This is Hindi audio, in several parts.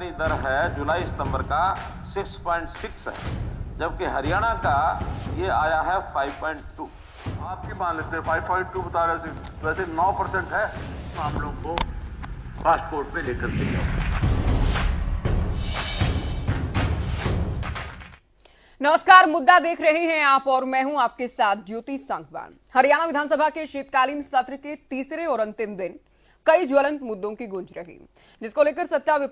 बेरोजगारी दर है जुलाई सितंबर का 6.6 है, जबकि हरियाणा का ये आया है 5.2। आपकी मान लेते हैं 5.2 बता रहे थे, वैसे 9% है। मामलों को पासपोर्ट पे लेकर के जाओ। नमस्कार, मुद्दा देख रहे हैं आप और मैं हूं आपके साथ ज्योति सांगवान। हरियाणा विधानसभा के शीतकालीन सत्र के तीसरे और अंतिम दिन कई ज्वलंत मुद्दों की गूंज रही, जिसको लेकर सत्ता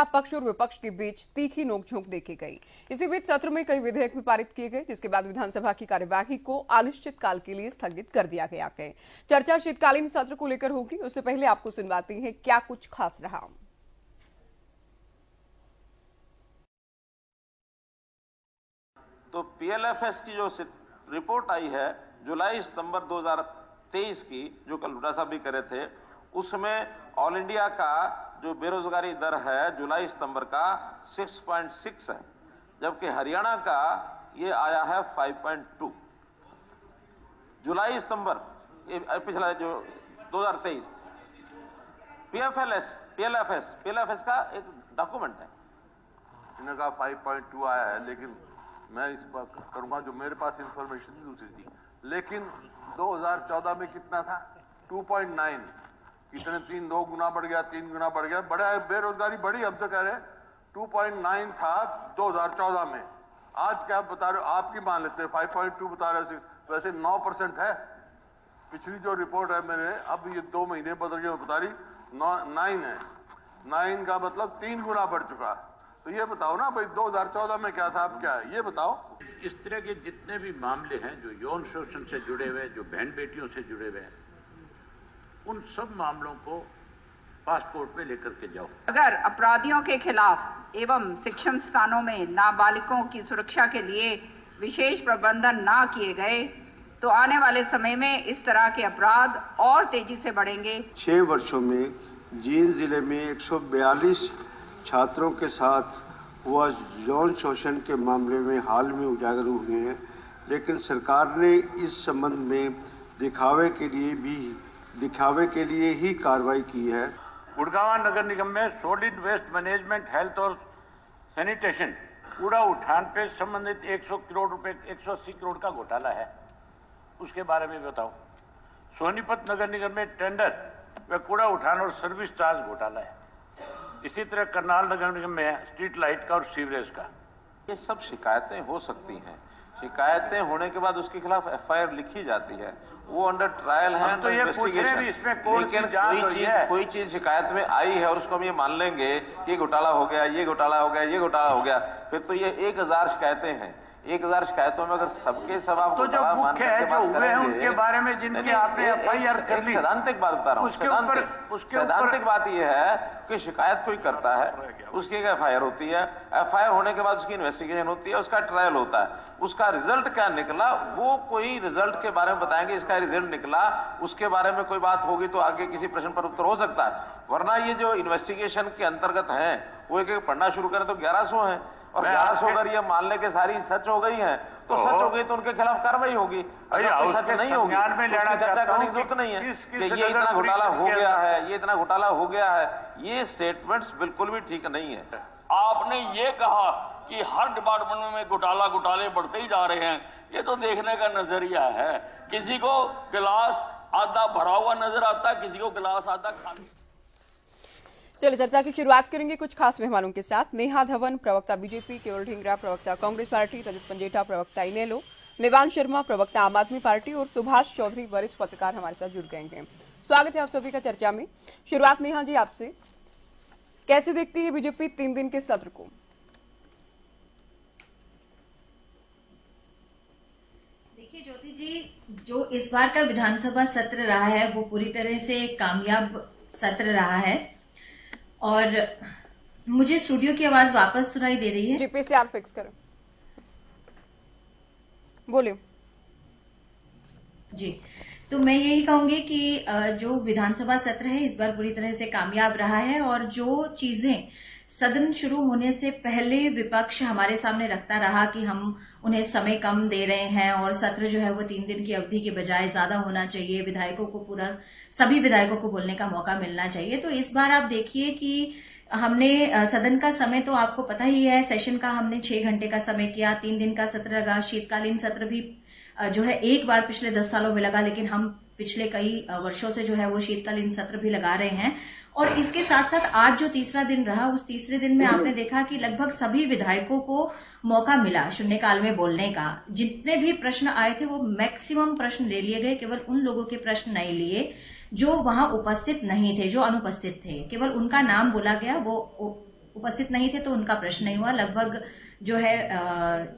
पक्ष और विपक्ष के बीच तीखी नोकझोंक देखी गई। इसी बीच सत्र में कई विधेयक भी पारित किए गए, जिसके बाद विधानसभा की कार्यवाही को अनिश्चित काल के लिए स्थगित कर दिया गया है। चर्चा शीतकालीन सत्र को लेकर होगी, उससे पहले आपको सुनवाती है क्या कुछ खास रहा। तो पीएलएफएस की जो रिपोर्ट आई है जुलाई सितंबर 2023 की, जो कल हुड्डा साहब भी करे थे, उसमें ऑल इंडिया का जो बेरोजगारी दर है जुलाई सितंबर का 6.6 है, जबकि हरियाणा का ये आया है 5.2। जुलाई सितंबर पिछला जो 2023 पीएलएफएस का एक डॉक्यूमेंट है। इनका 5.2 आया है, लेकिन मैं इस बात करूंगा जो मेरे पास इंफॉर्मेशन दूसरी थी। लेकिन 2014 में कितना था? 2.9। कितने 2 गुना बढ़ गया, 3 गुना बढ़ गया। बड़ा बेरोजगारी बढ़ी, हम तो कह रहे हैं 2.9 था 2014 में। आज क्या बता रहे हो? आपकी मान लेते हैं 5.2 बता रहे, वैसे 9% है। पिछली जो रिपोर्ट है मेरे, अब ये 2 महीने बदल गए, बता रही 9 है। 9 का मतलब 3 गुना बढ़ चुका है। तो ये बताओ ना भाई, 2014 में क्या था, अब क्या है, ये बताओ। इस तरह के जितने भी मामले हैं जो यौन शोषण से जुड़े हुए, जो बहन बेटियों से जुड़े हुए हैं, उन सब मामलों को पासपोर्ट पे लेकर के जाओ। अगर अपराधियों के खिलाफ एवं शिक्षण स्थानों में नाबालिगों की सुरक्षा के लिए विशेष प्रबंधन ना किए गए तो आने वाले समय में इस तरह के अपराध और तेजी से बढ़ेंगे। 6 वर्षों में जींद जिले में 142 छात्रों के साथ हुआ यौन शोषण के मामले में हाल में उजागर हुए हैं, लेकिन सरकार ने इस संबंध में दिखावे के लिए ही कार्रवाई की है। गुड़गांव नगर निगम में सॉलिड वेस्ट मैनेजमेंट, हेल्थ और सैनिटेशन कूड़ा उठान पे संबंधित 100 करोड़ रुपए 180 करोड़ का घोटाला है, उसके बारे में बताओ। सोनीपत नगर निगम में टेंडर व कूड़ा उठान और सर्विस चार्ज घोटाला है। इसी तरह करनाल नगर निगम में स्ट्रीट लाइट का और सीवरेज का। ये सब शिकायतें हो सकती हैं। शिकायतें होने के बाद उसके खिलाफ एफआईआर लिखी जाती है, वो अंडर ट्रायल है, तो ये पूछ रहे हैं इसमें लेकिन कोई चीज शिकायत में आई है और उसको हम ये मान लेंगे कि घोटाला हो गया, ये घोटाला हो गया, ये घोटाला हो गया, फिर तो ये 1000 शिकायतें हैं। 1000 शिकायतों में अगर सबके सब आप तो जो मुख्य है, जो हुए हैं उनके बारे में जिनके आपने एफआईआर कर ली, सैद्धांतिक बात बता रहा हूँ। सैद्धांतिक बात यह है कि शिकायत कोई करता है, उसकी एक एफआईआर होती है, एफआईआर होने के बाद उसकी इन्वेस्टिगेशन होती है, उसका ट्रायल होता है, उसका रिजल्ट क्या निकला वो कोई रिजल्ट के बारे में बताएंगे, इसका रिजल्ट निकला, उसके बारे में कोई बात होगी तो आगे किसी प्रश्न पर उत्तर हो सकता है। वरना ये जो इन्वेस्टिगेशन के अंतर्गत है वो एक पढ़ना शुरू करें तो 1100 है, और 1100 अगर ये मान ले के सारी सच हो गई है तो सच हो गई तो उनके खिलाफ कार्रवाई होगी। अगर सच नहीं होगी तो चर्चा करने की जरूरत नहीं है कि ये इतना घोटाला हो गया है, ये इतना घोटाला हो गया है। ये स्टेटमेंट्स बिल्कुल भी ठीक नहीं है। आपने ये कहा कि हर डिपार्टमेंट में घोटाले बढ़ते ही जा रहे हैं, ये तो देखने का नजरिया है। किसी को गिलास आधा भरा हुआ नजर आता है, किसी को गिलास आधा खाली। चलिए चर्चा की शुरुआत करेंगे कुछ खास मेहमानों के साथ। नेहा धवन, प्रवक्ता बीजेपी, केवल ढींगरा, प्रवक्ता कांग्रेस पार्टी, रजत पंजेठा, प्रवक्ता इनेलो, निवांश शर्मा, प्रवक्ता आम आदमी पार्टी और सुभाष चौधरी, वरिष्ठ पत्रकार हमारे साथ जुड़ गए हैं। स्वागत है आप सभी का चर्चा में। शुरुआत नेहा जी आपसे, कैसे देखती है बीजेपी 3 दिन के सत्र को? देखिए ज्योति जी, जो इस बार का विधानसभा सत्र रहा है वो पूरी तरह से कामयाब सत्र रहा है। और मुझे स्टूडियो की आवाज वापस सुनाई दे रही है। जीपीसीआर फिक्स करें, बोलिए जी। तो मैं यही कहूंगी कि जो विधानसभा सत्र है इस बार पूरी तरह से कामयाब रहा है, और जो चीजें सदन शुरू होने से पहले विपक्ष हमारे सामने रखता रहा कि हम उन्हें समय कम दे रहे हैं और सत्र जो है वो 3 दिन की अवधि के बजाय ज्यादा होना चाहिए, विधायकों को सभी विधायकों को बोलने का मौका मिलना चाहिए, तो इस बार आप देखिए कि हमने सदन का समय तो आपको पता ही है, सेशन का हमने 6 घंटे का समय किया, 3 दिन का सत्र लगा, शीतकालीन सत्र भी जो है एक बार पिछले 10 सालों में लगा, लेकिन हम पिछले कई वर्षों से जो है वो शीतकालीन सत्र भी लगा रहे हैं। और इसके साथ साथ आज जो तीसरा दिन रहा, उस तीसरे दिन में आपने देखा कि लगभग सभी विधायकों को मौका मिला शून्यकाल में बोलने का। जितने भी प्रश्न आए थे वो मैक्सिमम प्रश्न ले लिए गए, केवल उन लोगों के प्रश्न नहीं लिए जो वहां उपस्थित नहीं थे, जो अनुपस्थित थे, केवल उनका नाम बोला गया, वो उपस्थित नहीं थे तो उनका प्रश्न नहीं हुआ। लगभग जो है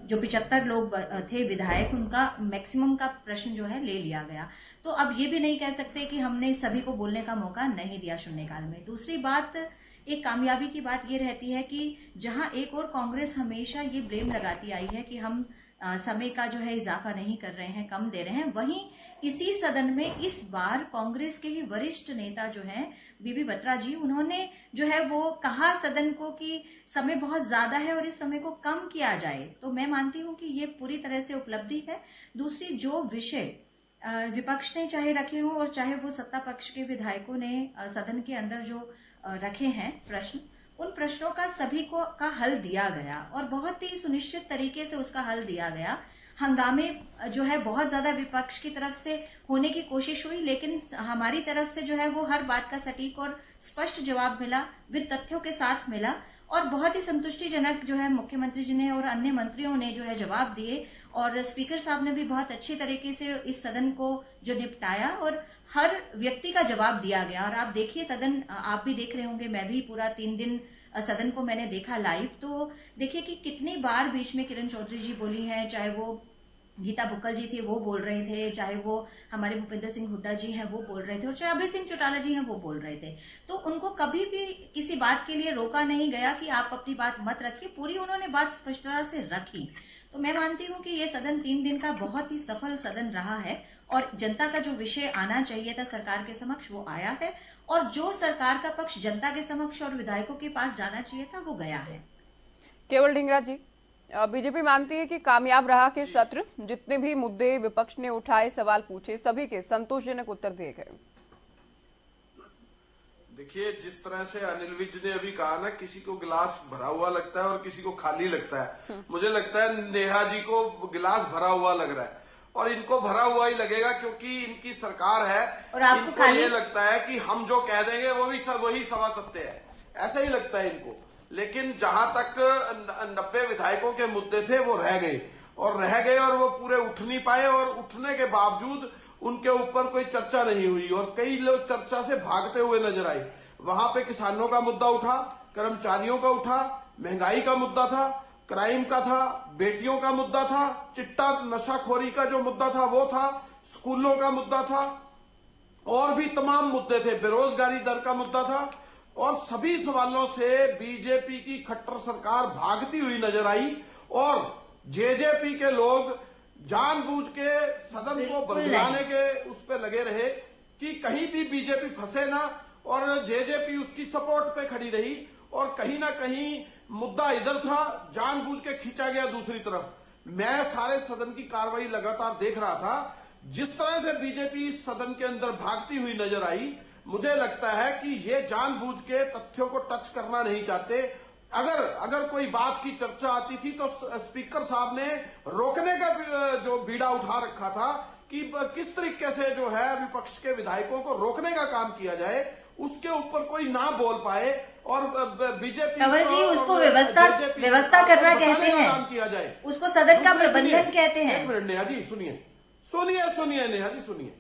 जो 75 लोग थे विधायक, उनका मैक्सिमम का प्रश्न जो है ले लिया गया। तो अब ये भी नहीं कह सकते कि हमने सभी को बोलने का मौका नहीं दिया शून्यकाल में। दूसरी बात, एक कामयाबी की बात ये रहती है कि जहां एक और कांग्रेस हमेशा ये ब्लेम लगाती आई है कि हम समय का जो है इजाफा नहीं कर रहे हैं, कम दे रहे हैं, वहीं इसी सदन में इस बार कांग्रेस के ही वरिष्ठ नेता जो हैं बीबी बत्रा जी, उन्होंने जो है वो कहा सदन को कि समय बहुत ज्यादा है और इस समय को कम किया जाए। तो मैं मानती हूं कि ये पूरी तरह से उपलब्धि है। दूसरी, जो विषय विपक्ष ने चाहे रखे हों और चाहे वो सत्ता पक्ष के विधायकों ने सदन के अंदर जो रखे हैं प्रश्न, उन प्रश्नों का सभी को का हल दिया गया और बहुत ही सुनिश्चित तरीके से उसका हल दिया गया। हंगामे जो है बहुत ज्यादा विपक्ष की तरफ से होने की कोशिश हुई, लेकिन हमारी तरफ से जो है वो हर बात का सटीक और स्पष्ट जवाब मिला, विद तथ्यों के साथ मिला और बहुत ही संतुष्टिजनक जो है मुख्यमंत्री जी ने और अन्य मंत्रियों ने जो है जवाब दिए और स्पीकर साहब ने भी बहुत अच्छी तरीके से इस सदन को जो निपटाया और हर व्यक्ति का जवाब दिया गया। और आप देखिए सदन, आप भी देख रहे होंगे, मैं भी पूरा 3 दिन सदन को मैंने देखा लाइव, तो देखिए कि कितनी बार बीच में किरण चौधरी जी बोली हैं, चाहे वो गीता बुक्कल जी थी वो बोल रहे थे, चाहे वो हमारे भूपेंद्र सिंह हुड्डा जी हैं वो बोल रहे थे और चाहे अभय सिंह चौटाला जी हैं वो बोल रहे थे। तो उनको कभी भी किसी बात के लिए रोका नहीं गया कि आप अपनी बात मत रखिए, पूरी उन्होंने बात स्पष्टता से रखी। तो मैं मानती हूं कि ये सदन 3 दिन का बहुत ही सफल सदन रहा है और जनता का जो विषय आना चाहिए था सरकार के समक्ष वो आया है और जो सरकार का पक्ष जनता के समक्ष और विधायकों के पास जाना चाहिए था वो गया है। केवल ढींगरा जी, बीजेपी मानती है कि कामयाब रहा कि सत्र, जितने भी मुद्दे विपक्ष ने उठाए, सवाल पूछे, सभी के संतोषजनक उत्तर दिए गए। देखिए, जिस तरह से अनिल विज ने अभी कहा ना, किसी को गिलास भरा हुआ लगता है और किसी को खाली लगता है। मुझे लगता है नेहा जी को गिलास भरा हुआ लग रहा है और इनको भरा हुआ ही लगेगा क्योंकि इनकी सरकार है और इनको ये लगता है कि हम जो कह देंगे वो भी वही सवा सत्य है, ऐसा ही लगता है इनको। लेकिन जहां तक 90 विधायकों के मुद्दे थे वो रह गए और वो पूरे उठ नहीं पाए और उठने के बावजूद उनके ऊपर कोई चर्चा नहीं हुई और कई लोग चर्चा से भागते हुए नजर आए। वहां पे किसानों का मुद्दा उठा, कर्मचारियों का उठा, महंगाई का मुद्दा था, क्राइम का था, बेटियों का मुद्दा था, चिट्टा नशाखोरी का जो मुद्दा था वो था, स्कूलों का मुद्दा था और भी तमाम मुद्दे थे, बेरोजगारी दर का मुद्दा था और सभी सवालों से बीजेपी की खट्टर सरकार भागती हुई नजर आई और जेजेपी के लोग जानबूझ के सदन को बदलाने के उस पे लगे रहे कि कहीं भी बीजेपी फंसे ना और जेजेपी उसकी सपोर्ट पे खड़ी रही और कहीं ना कहीं मुद्दा इधर था, जानबूझ के खींचा गया दूसरी तरफ। मैं सारे सदन की कार्रवाई लगातार देख रहा था, जिस तरह से बीजेपी इस सदन के अंदर भागती हुई नजर आई, मुझे लगता है कि ये जानबूझ के तथ्यों को टच करना नहीं चाहते। अगर कोई बात की चर्चा आती थी तो स्पीकर साहब ने रोकने का जो बीड़ा उठा रखा था कि किस तरीके से जो है विपक्ष के विधायकों को रोकने का काम किया जाए, उसके ऊपर कोई ना बोल पाए और बीजेपी कंवर जी उसको व्यवस्था करना कहते हैं, काम किया जाए, उसको सदन का प्रबंधन कहते हैं। एक मिनट नेहा जी सुनिए नेहा जी सुनिए।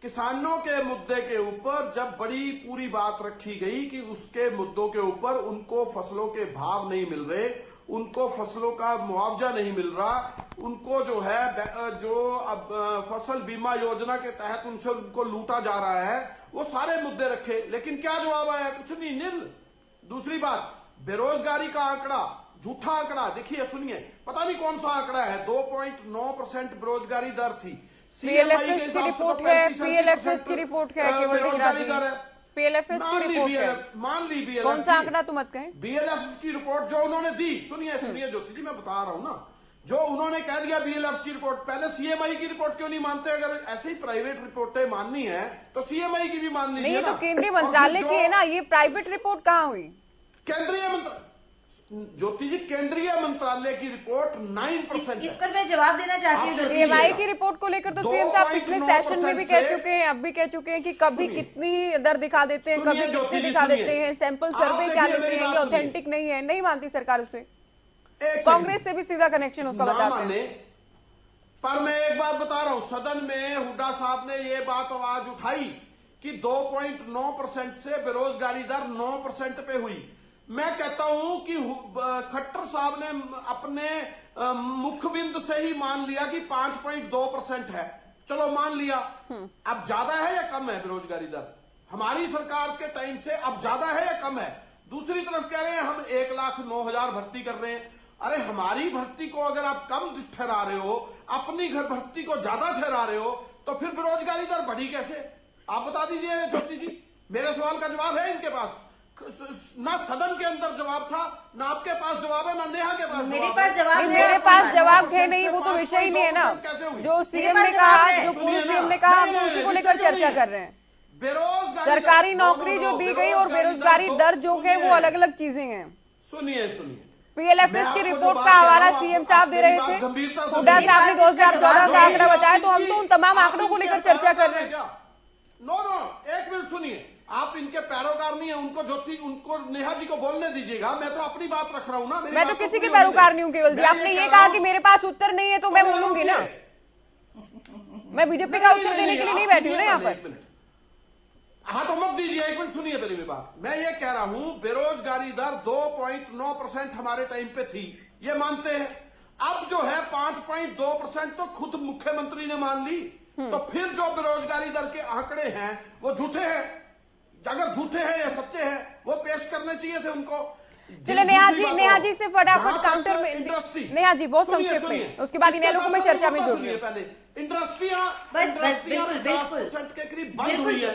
किसानों के मुद्दे के ऊपर जब बड़ी पूरी बात रखी गई कि उसके मुद्दों के ऊपर उनको फसलों के भाव नहीं मिल रहे, उनको फसलों का मुआवजा नहीं मिल रहा, उनको जो है जो अब फसल बीमा योजना के तहत उनसे उनको लूटा जा रहा है, वो सारे मुद्दे रखे, लेकिन क्या जवाब आया? कुछ नहीं, निल। दूसरी बात, बेरोजगारी का आंकड़ा, झूठा आंकड़ा, देखिए सुनिए, पता नहीं कौन सा आंकड़ा है, 2.9% बेरोजगारी दर थी। पीएलएफएस की रिपोर्ट है, पीएलएफएस की रिपोर्ट है, पीएलएफएस की रिपोर्ट है, मान ली बीएलएफ कौन सा आंकड़ा तो मत कहें, बीएलएफ की रिपोर्ट जो उन्होंने दी, सुनिए ज्योति जी मैं बता रहा हूं ना, जो उन्होंने कह दिया बीएलएफ की रिपोर्ट, पहले सीएमआई की रिपोर्ट क्यों नहीं मानते? अगर ऐसे ही प्राइवेट रिपोर्टें माननी है तो सीएमआई की भी मान लीजिए। नहीं, तो केंद्रीय मंत्रालय की है ना, ये प्राइवेट रिपोर्ट कहाँ हुई? केंद्रीय ज्योति जी, केंद्रीय मंत्रालय की रिपोर्ट 9% इस पर मैं जवाब देना चाहती हूँ। EMI की रिपोर्ट को लेकर तो सीएम साहब पिछले सेशन में भी कह चुके हैं, अब भी कह चुके हैं कि कभी कितनी दर दिखा देते हैं, कभी कितने दिखा देते हैं, सैंपल सर्वे क्या लेते हैं, ये ऑथेंटिक नहीं है, नहीं मानती सरकार उसे। कांग्रेस से भी सीधा कनेक्शन उसका बताते हैं। पर मैं एक बात बता रहा हूं, सदन में हुड्डा साहब ने ये बात आवाज उठाई कि 2.9% से बेरोजगारी दर 9% पे हुई। मैं कहता हूं कि खट्टर साहब ने अपने मुखबिंद से ही मान लिया कि 5.2% है। चलो मान लिया, अब ज्यादा है या कम है बेरोजगारी दर? हमारी सरकार के टाइम से अब ज्यादा है या कम है? दूसरी तरफ कह रहे हैं हम 1,09,000 भर्ती कर रहे हैं। अरे हमारी भर्ती को अगर आप कम ठहरा रहे हो, अपनी घर भर्ती को ज्यादा ठहरा रहे हो, तो फिर बेरोजगारी दर बढ़ी कैसे? आप बता दीजिए ज्योति जी। मेरे सवाल का जवाब है इनके पास? ना सदन के अंदर जवाब था, ना आपके पास जवाब है, ना नेहा के पास। मेरे पास जवाब मेरे पास जवाब है नहीं, वो तो विषय ही नहीं है ना। जो सीएम ने कहा, जो पूर्व सीएम ने कहा, हम उसी को लेकर चर्चा कर रहे हैं। बेरोजगारी, सरकारी नौकरी जो दी गई और बेरोजगारी दर जो है वो अलग अलग चीजें हैं। सुनिए, PLFS की रिपोर्ट का हवाला सीएम साहब दे रहे थे। हुड्डा साहब ने 2014 का आंकड़ा बताया, तो हम तो उन तमाम आंकड़ों को लेकर चर्चा कर रहे हैं। नो, एक मिनट सुनिए। आप इनके पैरोकार नहीं है, उनको नेहा जी को बोलने दीजिएगा। मैं तो अपनी बात रख रहा हूं ना। मैं तो किसी के पैरोकार नहीं हूं केवल जी। आपने ये कहा कि मेरे पास उत्तर नहीं है, तो मैं बोलूंगी ना। मैं बीजेपी का उत्तर देने के लिए नहीं बैठी हूं ना यहाँ पर। हाँ तो मत दीजिए, एक मिनट सुनिए मेरी बात। मैं ये कह रहा हूं बेरोजगारी दर 2.9% हमारे टाइम पे थी, ये मानते हैं। अब जो है 5.2% तो खुद मुख्यमंत्री ने मान ली। तो फिर जो बेरोजगारी दर के आंकड़े हैं वो झूठे हैं। अगर झूठे हैं या सच्चे हैं वो पेश करने चाहिए थे उनको। चले नेहा जी से फटाफट काउंटर में। नेहा जी बहुत संक्षेप में, उसके बाद इनेलो को मैं चर्चा में जोड़ूंगी। पहले इंडस्ट्रियां 50% के करीब बंद हुई है,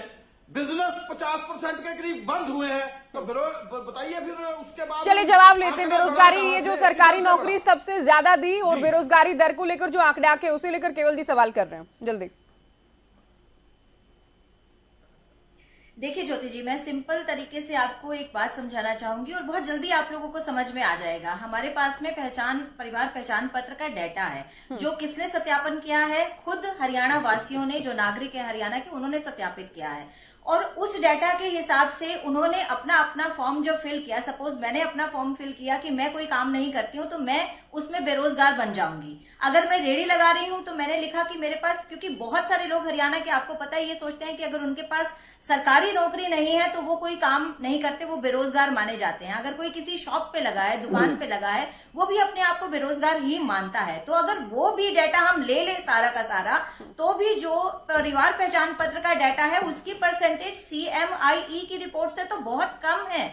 बिजनेस 50% के करीब बंद हुए हैं। तो बताइए फिर उसके बाद चलिए जवाब लेते हैं। बेरोजगारी, ये जो सरकारी नौकरी सबसे ज्यादा दी और बेरोजगारी दर को लेकर जो आंकड़े आके उसे लेकर केवल जी सवाल कर रहे हैं, जल्दी। देखिए ज्योति जी, मैं सिंपल तरीके से आपको एक बात समझाना चाहूंगी और बहुत जल्दी आप लोगों को समझ में आ जाएगा। हमारे पास में परिवार पहचान पत्र का डाटा है, जो किसने सत्यापन किया है? खुद हरियाणा वासियों ने, जो नागरिक है हरियाणा के, उन्होंने सत्यापित किया है। और उस डाटा के हिसाब से उन्होंने अपना फॉर्म जो फिल किया, सपोज मैंने अपना फॉर्म फिल किया कि मैं कोई काम नहीं करती हूं तो मैं उसमें बेरोजगार बन जाऊंगी। अगर मैं रेडी लगा रही हूं तो मैंने लिखा कि मेरे पास, क्योंकि बहुत सारे लोग हरियाणा के, आपको पता है, ये सोचते हैं कि अगर उनके पास सरकारी नौकरी नहीं है तो वो कोई काम नहीं करते, वो बेरोजगार माने जाते हैं। अगर कोई किसी शॉप पे लगा है, दुकान पे लगा है, वो भी अपने आप को बेरोजगार ही मानता है। तो अगर वो भी डाटा हम ले लें सारा का सारा, तो भी जो परिवार पहचान पत्र का डाटा है उसकी परसेंटेज CMIE की रिपोर्ट से तो बहुत कम है।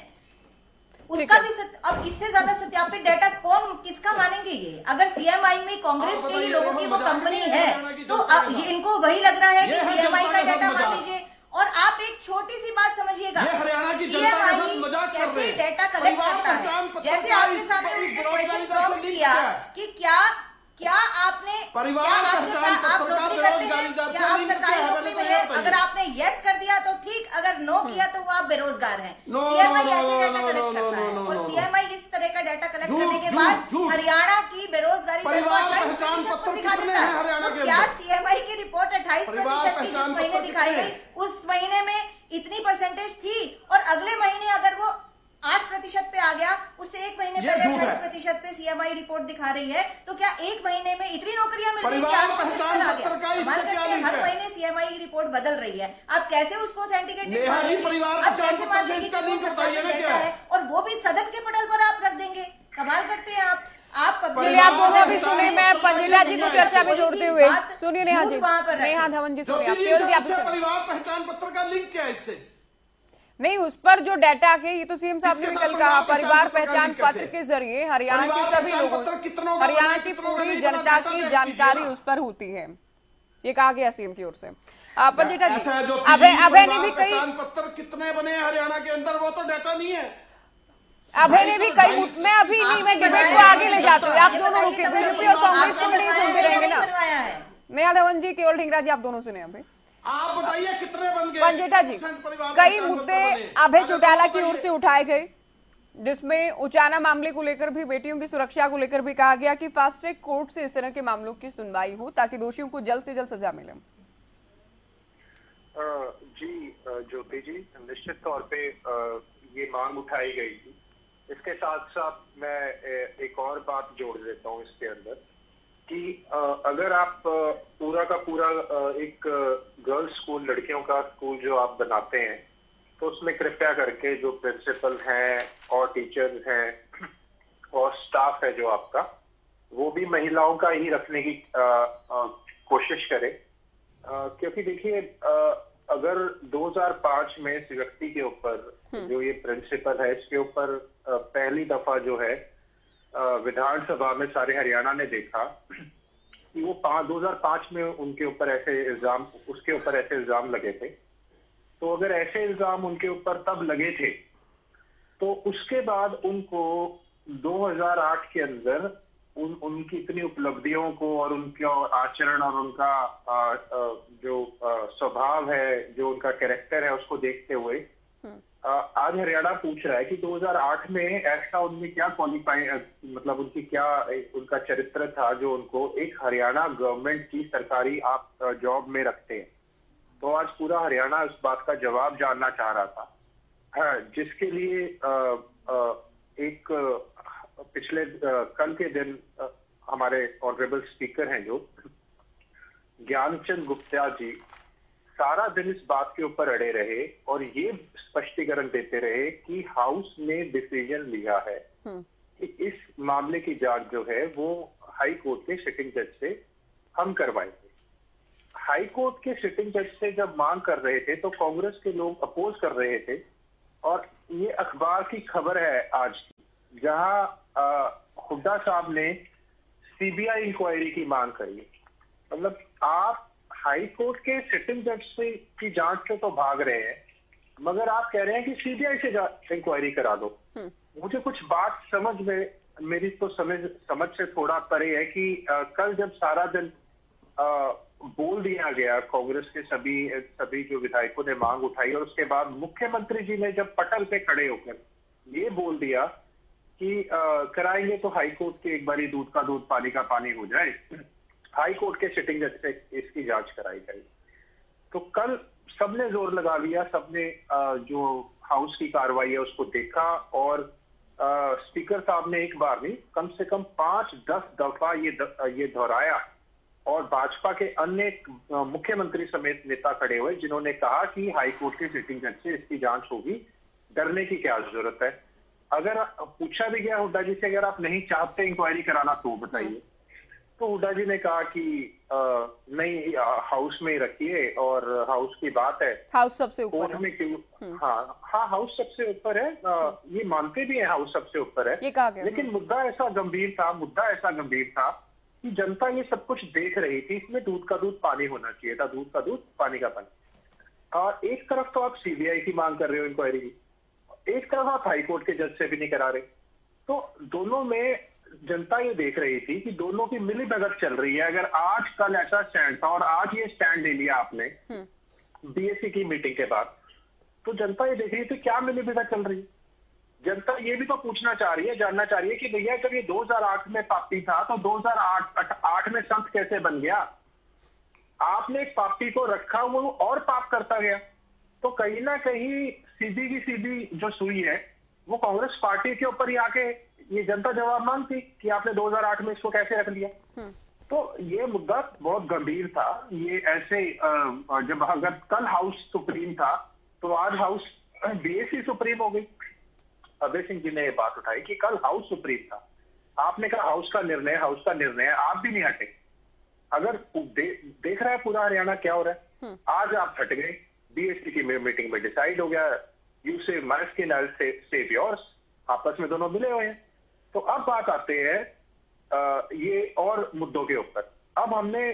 उसका भी अब इससे ज्यादा सत्यापित डाटा कौन, किसका मानेंगे ये? अगर CMI में कांग्रेस के ही लोगों की वो कंपनी है तो इनको वही लग रहा है कि CMI का डाटा मान लीजिए। और आप एक छोटी सी बात समझिएगा, CMI कैसे डाटा कलेक्ट करता है? जैसे आपके सामने उसने क्वेश्चन प्रॉम्प्ट किया कि क्या आपने आप नौकरी करते हैं, क्या आप सरकारी नौकरी में है? अगर आपने यस कर दिया तो ठीक, अगर नो किया तो वो आप बेरोजगार हैं। CMI ऐसे डाटा कलेक्ट करता है और CMI इस तरह का डाटा कलेक्ट करने के बाद हरियाणा की बेरोजगारी दर को 28% दिखा देता है। तो क्या CMI की रिपोर्ट 28% की जिस महीने दिखाई गई, उस महीने में इतनी परसेंटेज थी और अगले महीने अगर वो 8% पे आ गया, उससे एक महीने पहले 28% पे CMI रिपोर्ट दिखा रही है, तो क्या एक महीने में इतनी नौकरियां मिल रही है? हर महीने CMI की रिपोर्ट बदल रही है। आप कैसे उसको ऑथेंटिकेट है और वो भी सदन के पटल पर आप रख देंगे? कमाल करते हैं आप। आप दोनों भी सुने, मैं पंजिला जी को चर्चा में जोड़ते हुए सुनिए। नेहा जी, नेहा धवन जी सुनिए। परिवार पहचान पत्र का लिंक क्या है इससे? नहीं, उस पर जो डाटा है, ये तो सीएम साहब ने कल कहा, परिवार पहचान पत्र के जरिए हरियाणा के सभी लोगों, हरियाणा की पूरी जनता की जानकारी उस पर होती है, ये कहा गया सीएम की ओर से। पंजिटा जी, अभय ने भी कई पत्र कितने बने हरियाणा के अंदर, वो तो डाटा नहीं है। अभय ने भी कई, मैं अभी नहीं, मैं डिबेट को आगे ले जाती हूँ, आप दोनों रुके, बीजेपी और कांग्रेस को नहीं सुनते रहेंगे ना। नेहा धवन जी, केवल ढींगरा जी, आप दोनों सुने। अभी आप बताइए कितने बन गए? पंजिटा जी, कई मुद्दे अभय चौटाला की ओर से उठाए गए, जिसमें उचाना मामले को लेकर भी, बेटियों की सुरक्षा को लेकर भी कहा गया कि फास्ट ट्रैक कोर्ट से इस तरह के मामलों की सुनवाई हो ताकि दोषियों को जल्द से जल्द सजा मिले। जी ज्योति जी, निश्चित तौर पे ये मांग उठाई गई थी। इसके साथ साथ मैं एक और बात जोड़ देता हूँ इसके अंदर कि अगर आप पूरा का पूरा एक गर्ल्स स्कूल, लड़कियों का स्कूल जो आप बनाते हैं, तो उसमें कृपया करके जो प्रिंसिपल हैं और टीचर्स हैं और स्टाफ है जो आपका, वो भी महिलाओं का ही रखने की कोशिश करें। क्योंकि देखिए, अगर 2005 में इस व्यक्ति के ऊपर जो ये प्रिंसिपल है, इसके ऊपर पहली दफा जो है विधानसभा में सारे हरियाणा ने देखा कि वो 2005 में उनके ऊपर उसके ऊपर ऐसे इल्जाम लगे थे। तो अगर ऐसे इल्जाम उनके ऊपर तब लगे थे, तो उसके बाद उनको 2008 के अंदर उनकी इतनी उपलब्धियों को और उनका आचरण और उनका जो स्वभाव है, जो उनका कैरेक्टर है, उसको देखते हुए आज हरियाणा पूछ रहा है कि 2008 में ऐसा उनमें क्या क्वालिफाई, मतलब उनका चरित्र था जो उनको एक हरियाणा गवर्नमेंट की सरकारी आप जॉब में रखते हैं। तो आज पूरा हरियाणा इस बात का जवाब जानना चाह रहा था, जिसके लिए एक पिछले कल के दिन हमारे ऑनरेबल स्पीकर हैं जो ज्ञानचंद गुप्ता जी, सारा दिन इस बात के ऊपर अड़े रहे और ये स्पष्टीकरण देते रहे कि हाउस ने डिसीजन लिया है कि इस मामले की जांच जो है वो हाई कोर्ट के सिटिंग जज से हम करवाएंगे। हाई कोर्ट के सिटिंग जज से जब मांग कर रहे थे तो कांग्रेस के लोग अपोज कर रहे थे, और ये अखबार की खबर है आज की, जहां हुड्डा साहब ने सीबीआई इंक्वायरी की मांग करी। मतलब आप हाई कोर्ट के सिटिंग जज से की जांच से तो भाग रहे हैं, मगर आप कह रहे हैं कि सीबीआई से इंक्वायरी करा दो। मुझे कुछ बात समझ में, मेरी तो समझ से थोड़ा परे है कि कल जब सारा दिन बोल दिया गया, कांग्रेस के सभी जो विधायकों ने मांग उठाई, और उसके बाद मुख्यमंत्री जी ने जब पटल पे खड़े होकर ये बोल दिया कि कराएंगे तो हाई कोर्ट के एक बारी दूध का दूध पानी का पानी हो जाए, हाई कोर्ट के सिटिंग जज से इसकी जांच कराई गई। तो कल सबने जोर लगा लिया, सबने जो हाउस की कार्रवाई है उसको देखा, और स्पीकर साहब ने एक बार नहीं, कम से कम 5-10 दफा ये दोहराया, और भाजपा के अन्य मुख्यमंत्री समेत नेता खड़े हुए जिन्होंने कहा कि हाई कोर्ट के सिटिंग जज से इसकी जांच होगी, डरने की क्या जरूरत है। अगर पूछा भी गया हुड्डा जी से, अगर आप नहीं चाहते इंक्वायरी कराना तो बताइए, तो हुड्डा जी ने कहा कि नहीं, हाउस में ही रखिए, और हाउस की बात है, हाउस सबसे ऊपर कोर्ट में क्यों। हाँ, हाउस सबसे ऊपर है, ये मानते भी है, हाउस सबसे ऊपर है, ये कहा गया। लेकिन मुद्दा ऐसा गंभीर था कि जनता ये सब कुछ देख रही थी, इसमें दूध का दूध पानी होना चाहिए था, दूध का दूध पानी का पानी। और एक तरफ तो आप सीबीआई की मांग कर रहे हो इंक्वायरी की, एक तरफ आप हाई कोर्ट के जज से भी नहीं करा रहे। तो दोनों में जनता ये देख रही थी कि दोनों की मिलीभगत चल रही है। अगर आज कल ऐसा स्टैंड था और आज ये स्टैंड ले लिया आपने बीएससी की मीटिंग के बाद, तो जनता ये देख रही थी क्या मिलीभगत चल रही है। जनता ये भी तो पूछना चाह रही है, जानना चाह रही है कि भैया जब ये 2008 में पापी था तो 2008 में संत कैसे बन गया। आपने एक पापी को रखा, वो और पाप करता गया। तो कहीं ना कहीं सीधी की सीधी जो सुई है वो कांग्रेस पार्टी के ऊपर ही आके ये जनता जवाब मांगती कि आपने 2008 में इसको कैसे रख लिया। तो ये मुद्दा बहुत गंभीर था। ये ऐसे जब अगर कल हाउस सुप्रीम था तो आज हाउस बीएससी सुप्रीम हो गई। अभय सिंह जी ने ये बात उठाई कि कल हाउस सुप्रीम था, आपने कहा हाउस का निर्णय है, आप भी नहीं हटे। अगर देख रहा है पूरा हरियाणा क्या हो रहा है, आज आप हट गए, बीएससी की मीटिंग में डिसाइड हो गया, यू से my skin I save yours, आपस में दोनों मिले हुए हैं। तो अब बात आते हैं ये और मुद्दों के ऊपर। अब हमने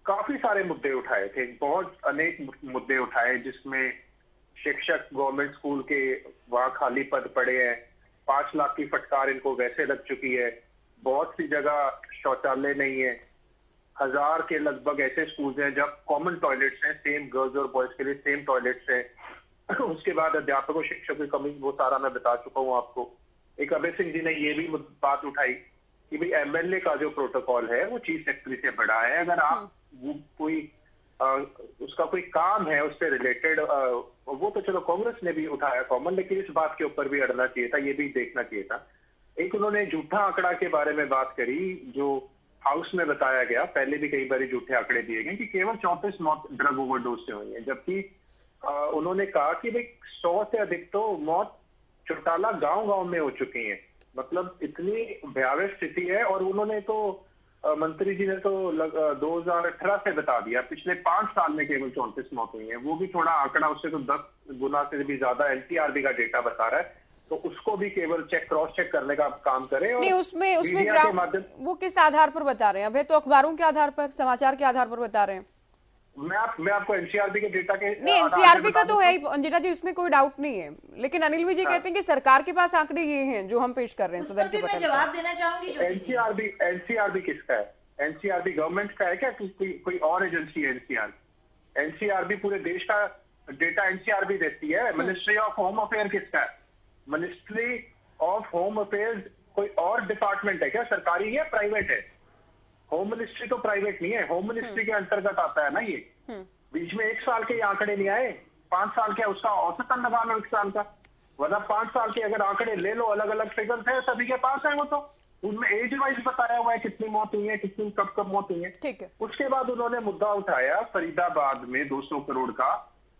काफी सारे मुद्दे उठाए थे, बहुत अनेक मुद्दे उठाए, जिसमें शिक्षक गवर्नमेंट स्कूल के वहां खाली पद पड़े हैं, 5 लाख की फटकार इनको वैसे लग चुकी है, बहुत सी जगह शौचालय नहीं है, 1000 के लगभग ऐसे स्कूल हैं जब कॉमन टॉयलेट्स हैं, सेम गर्ल्स और बॉयज के लिए सेम टॉयलेट्स हैं, उसके बाद अध्यापकों शिक्षकों की कमी, वो सारा मैं बता चुका हूँ आपको। एक अभय सिंह जी ने ये भी बात उठाई कि भाई एमएलए का जो प्रोटोकॉल है वो चीफ सेक्रेटरी से बड़ा है। अगर आप वो कोई उसका कोई काम है उससे रिलेटेड, वो तो चलो कांग्रेस ने भी उठाया कॉमन, लेकिन इस बात के ऊपर भी अड़ना चाहिए था, ये भी देखना चाहिए था। एक उन्होंने झूठा आंकड़ा के बारे में बात करी जो हाउस में बताया गया, पहले भी कई बार झूठे आंकड़े दिए गए कि केवल 34 मौत ड्रग ओवरडोज से हुई है, जबकि उन्होंने कहा कि भाई 100 से अधिक तो मौत चौटाला गांव में हो चुकी है। मतलब इतनी भयावह स्थिति है। और उन्होंने तो मंत्री जी ने तो 2018 से बता दिया, पिछले 5 साल में केवल 34 मौत हुई है। वो भी थोड़ा आंकड़ा उससे तो 10 गुना से भी ज्यादा एनसीआरबी का डेटा बता रहा है, तो उसको भी केवल क्रॉस चेक करने का काम करें। और नहीं, उसमें वो किस आधार पर बता रहे हैं? अभी तो अखबारों के आधार पर, समाचार के आधार पर बता रहे हैं। मैं आपको एनसीआरबी के डेटा के नहीं, एनसीआरबी का तो है ही अंजिता जी, उसमें कोई डाउट नहीं है, लेकिन अनिल विजय कहते हैं कि सरकार के पास आंकड़े ये हैं जो हम पेश कर रहे हैं सदन के पटल पर। जवाब देना चाहूंगी। एनसीआरबी किसका है? एनसीआरबी गवर्नमेंट का है क्या? कोई और एजेंसी है एनसीआरबी? एनसीआरबी पूरे देश का डेटा एनसीआरबी देती है। मिनिस्ट्री ऑफ होम अफेयर किसका है? मिनिस्ट्री ऑफ होम अफेयर्स कोई और डिपार्टमेंट है क्या? सरकारी है, प्राइवेट है? होम मिनिस्ट्री तो प्राइवेट नहीं है, होम मिनिस्ट्री के अंतर्गत आता है ना ये। बीच में 1 साल के आंकड़े नहीं आए, 5 साल के उसका औसतन लगा लो 1 साल का, वरना 5 साल के अगर आंकड़े ले लो, अलग अलग फिगर्स है, सभी के पास है वो, तो उनमें एज वाइज बताया हुआ है कितनी मौत हुई है, कितनी कब मौत हुई है। ठीक है। उसके बाद उन्होंने मुद्दा उठाया फरीदाबाद में 200 करोड़ का।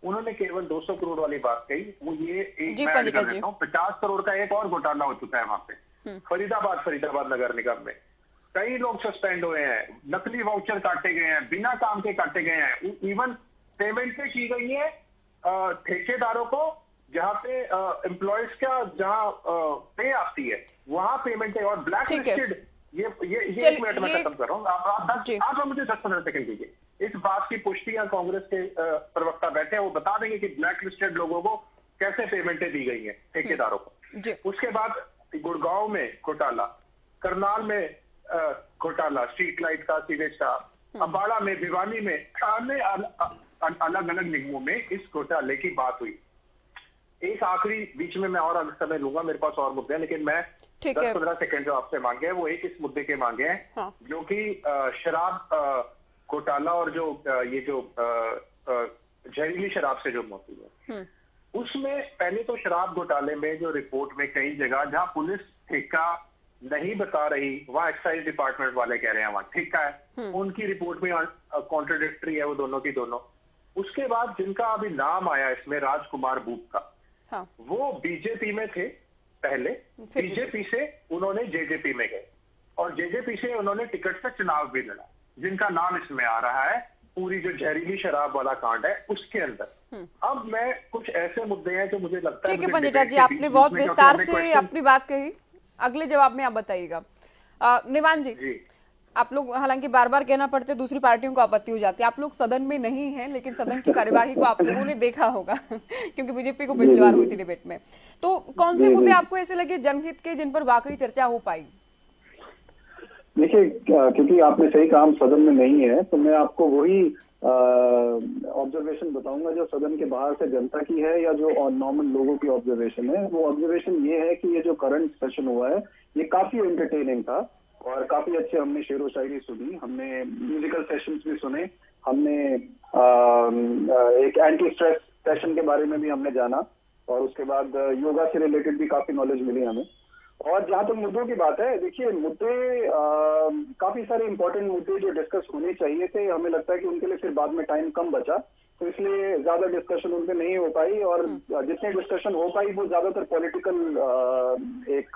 उन्होंने केवल 200 करोड़ वाली बात कही, वो ये एक मैं कर देता हूँ, 50 करोड़ का एक और घोटाला हो चुका है वहां पे फरीदाबाद नगर निगम में। कई लोग सस्पेंड हुए हैं, नकली वाउचर काटे गए हैं, बिना काम के काटे गए हैं, इवन पेमेंटें की गई है ठेकेदारों को, जहां पे एम्प्लॉयज का जहां पे आती है वहां पेमेंट है। और ब्लैक लिस्टेड, ये 1 मिनट में खत्म कर रहा हूँ, आप मुझे 10-15 सेकंड दीजिए। इस बात की पुष्टि यहाँ कांग्रेस के प्रवक्ता बैठे हैं, वो बता देंगे कि ब्लैक लिस्टेड लोगों को कैसे पेमेंटें दी गई हैं ठेकेदारों को। उसके बाद गुड़गांव में घोटाला, करनाल में घोटाला, स्ट्रीट लाइट का, सीवेज का, अम्बाड़ा में, भिवानी में, अलग अलग निगमों में इस घोटाले की बात हुई। एक आखिरी बीच में मैं और समय लूंगा, मेरे पास और मुद्दे हैं, लेकिन मैं 10-15 सेकंड जो आपसे मांगे हैं वो एक इस मुद्दे के मांगे हैं, जो कि शराब घोटाला और जो ये जो जहरीली शराब से जो मौत हुई है, उसमें पहले तो शराब घोटाले में जो रिपोर्ट में कई जगह जहां पुलिस ठेका नहीं बता रही, वहां एक्साइज डिपार्टमेंट वाले कह रहे हैं वहां ठेका है, उनकी रिपोर्ट में कॉन्ट्रडिक्टरी है वो दोनों की दोनों। उसके बाद जिनका अभी नाम आया इसमें, राजकुमार बूब का, वो बीजेपी में थे पहले, बीजेपी से उन्होंने जेजेपी में गए और जेजेपी से उन्होंने टिकट से चुनाव भी लड़ा, जिनका नाम इसमें आ रहा है पूरी जो जहरीली शराब वाला कांड है उसके अंदर। अब मैं कुछ ऐसे मुद्दे हैं जो मुझे लगता है। ठीक है पंडिता जी, आपने बहुत विस्तार से अपनी बात कही, अगले जवाब में आप बताइएगा। निवान जी, आप लोग हालांकि बार बार कहना पड़ते दूसरी पार्टियों को आपत्ति हो जाती है, आप लोग सदन में नहीं हैं लेकिन सदन की कार्यवाही को आप लोगों ने देखा होगा क्योंकि बीजेपी को पिछली बार हुई थी डिबेट में, तो कौन से मुद्दे आपको ऐसे लगे जनहित के जिन पर वाकई चर्चा हो पाई? देखिए, क्योंकि आपने सही कहा हम सदन में नहीं है, तो मैं आपको वही ऑब्जर्वेशन बताऊंगा जो सदन के बाहर से जनता की है या जो नॉर्मल लोगों की ऑब्जर्वेशन है। वो ऑब्जर्वेशन ये है कि ये जो करंट सेशन हुआ है ये काफी एंटरटेनिंग था और काफी अच्छे हमने शेर व शायरी सुनी, हमने म्यूजिकल सेशंस भी सुने, हमने एक एंटी स्ट्रेस सेशन के बारे में भी हमने जाना और उसके बाद योगा से रिलेटेड भी काफी नॉलेज मिली हमें। और जहां तक मुद्दों की बात है, देखिए मुद्दे काफी सारे इंपॉर्टेंट मुद्दे जो डिस्कस होने चाहिए थे, हमें लगता है कि उनके लिए फिर बाद में टाइम कम बचा, तो इसलिए ज्यादा डिस्कशन उनपे नहीं हो पाई और जितने डिस्कशन हो पाई वो ज्यादातर पॉलिटिकल एक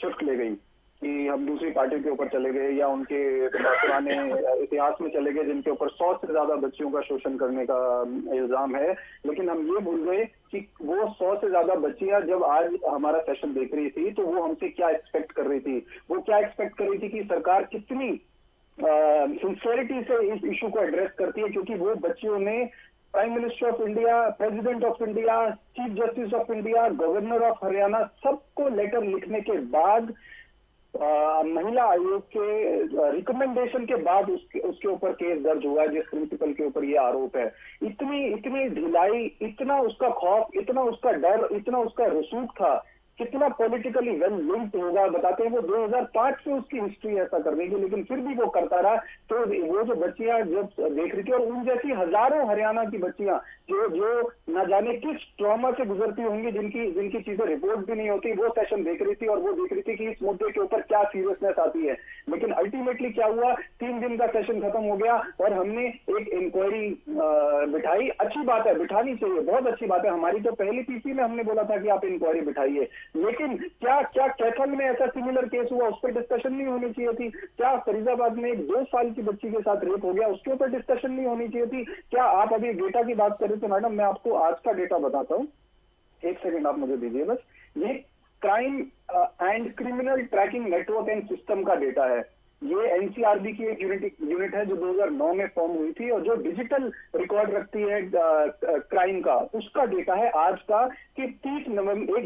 शिफ्ट ले गई कि हम दूसरी पार्टी के ऊपर चले गए या उनके पुराने इतिहास में चले गए जिनके ऊपर 100 से ज्यादा बच्चियों का शोषण करने का इल्जाम है। लेकिन हम ये भूल गए कि वो 100 से ज्यादा बच्चियां जब आज हमारा सेशन देख रही थी तो वो हमसे क्या एक्सपेक्ट कर रही थी, वो क्या एक्सपेक्ट कर रही थी कि सरकार कितनी सिंसियरिटी से इस इशू को एड्रेस करती है, क्योंकि वो बच्चियों ने prime minister of India, president of India, chief justice of India, governor of Haryana सबको लेटर लिखने के बाद महिला आयोग के रिकमेंडेशन के बाद उसके ऊपर केस दर्ज हुआ है, जिस प्रिंसिपल के ऊपर ये आरोप है। इतनी ढिलाई, इतना उसका खौफ, इतना उसका डर, इतना उसका रसूख था, कितना पॉलिटिकली वेल लिंक्ड होगा। बताते हैं वो 2005 से उसकी हिस्ट्री ऐसा करने की, लेकिन फिर भी वो करता रहा। तो वो जो बच्चियां जब देख रही थी, और उन जैसी हजारों हरियाणा की बच्चियां जो न जाने किस ट्रॉमा से गुजरती होंगी, जिनकी चीजें रिपोर्ट भी नहीं होती, वो सेशन देख रही थी और वो देख रही थी कि इस मुद्दे के ऊपर क्या सीरियसनेस आती है। लेकिन अल्टीमेटली क्या हुआ, 3 दिन का सेशन खत्म हो गया और हमने एक इंक्वायरी बिठाई। अच्छी बात है, बिठानी चाहिए, बहुत अच्छी बात है। हमारी तो पहली पीसी में हमने बोला था कि आप इंक्वायरी बिठाइए, लेकिन क्या कैथल में ऐसा सिमिलर केस हुआ, उस पर डिस्कशन नहीं होनी चाहिए थी? क्या फरीदाबाद में एक 2 साल की बच्ची के साथ रेप हो गया, उसके ऊपर डिस्कशन नहीं होनी चाहिए थी? क्या आप अभी डेटा की बात करें तो मैडम मैं आपको आज का डेटा बताता हूं, 1 सेकेंड आप मुझे दीजिए बस। ये crime and criminal tracking network and system का डेटा है। ये एनसीआरबी की एक यूनिट है जो 2009 में फॉर्म हुई थी और जो डिजिटल रिकॉर्ड रखती है क्राइम का। उसका डेटा है आज का कि 1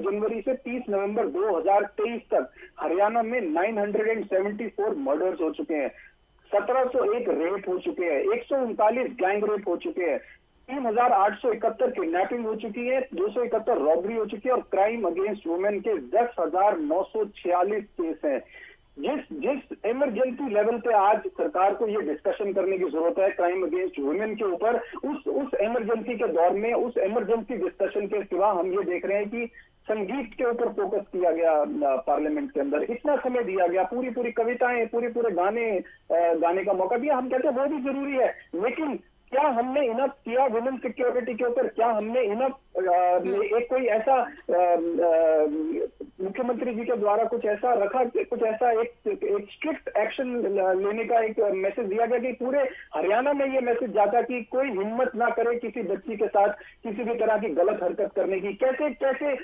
जनवरी से 30 नवंबर 2023 तक हरियाणा में 974 मर्डर्स हो चुके हैं, 1701 रेप हो चुके हैं, 139 गैंग रेप हो चुके हैं, 3871 किडनैपिंग हो चुकी है, 271 रॉबरी हो चुकी है और क्राइम अगेंस्ट वुमेन के 10,946 केस हैं। जिस इमरजेंसी लेवल पे आज सरकार को ये डिस्कशन करने की जरूरत है क्राइम अगेंस्ट वुमेन के ऊपर, उस इमरजेंसी के दौर में, उस इमरजेंसी डिस्कशन के सिवा हम ये देख रहे हैं कि संगीत के ऊपर फोकस किया गया पार्लियामेंट के अंदर, इतना समय दिया गया, पूरी कविताएं, पूरे गाने का मौका दिया। हम कहते हैं वो भी जरूरी है, लेकिन क्या हमने इनफ किया वुमेन सिक्योरिटी के ऊपर? क्या हमने इनफ एक कोई ऐसा मुख्यमंत्री जी के द्वारा कुछ ऐसा रखा, कुछ ऐसा एक स्ट्रिक्ट एक्शन लेने का एक मैसेज दिया गया कि पूरे हरियाणा में ये मैसेज जाता कि कोई हिम्मत ना करे किसी बच्ची के साथ किसी भी तरह की गलत हरकत करने की? कैसे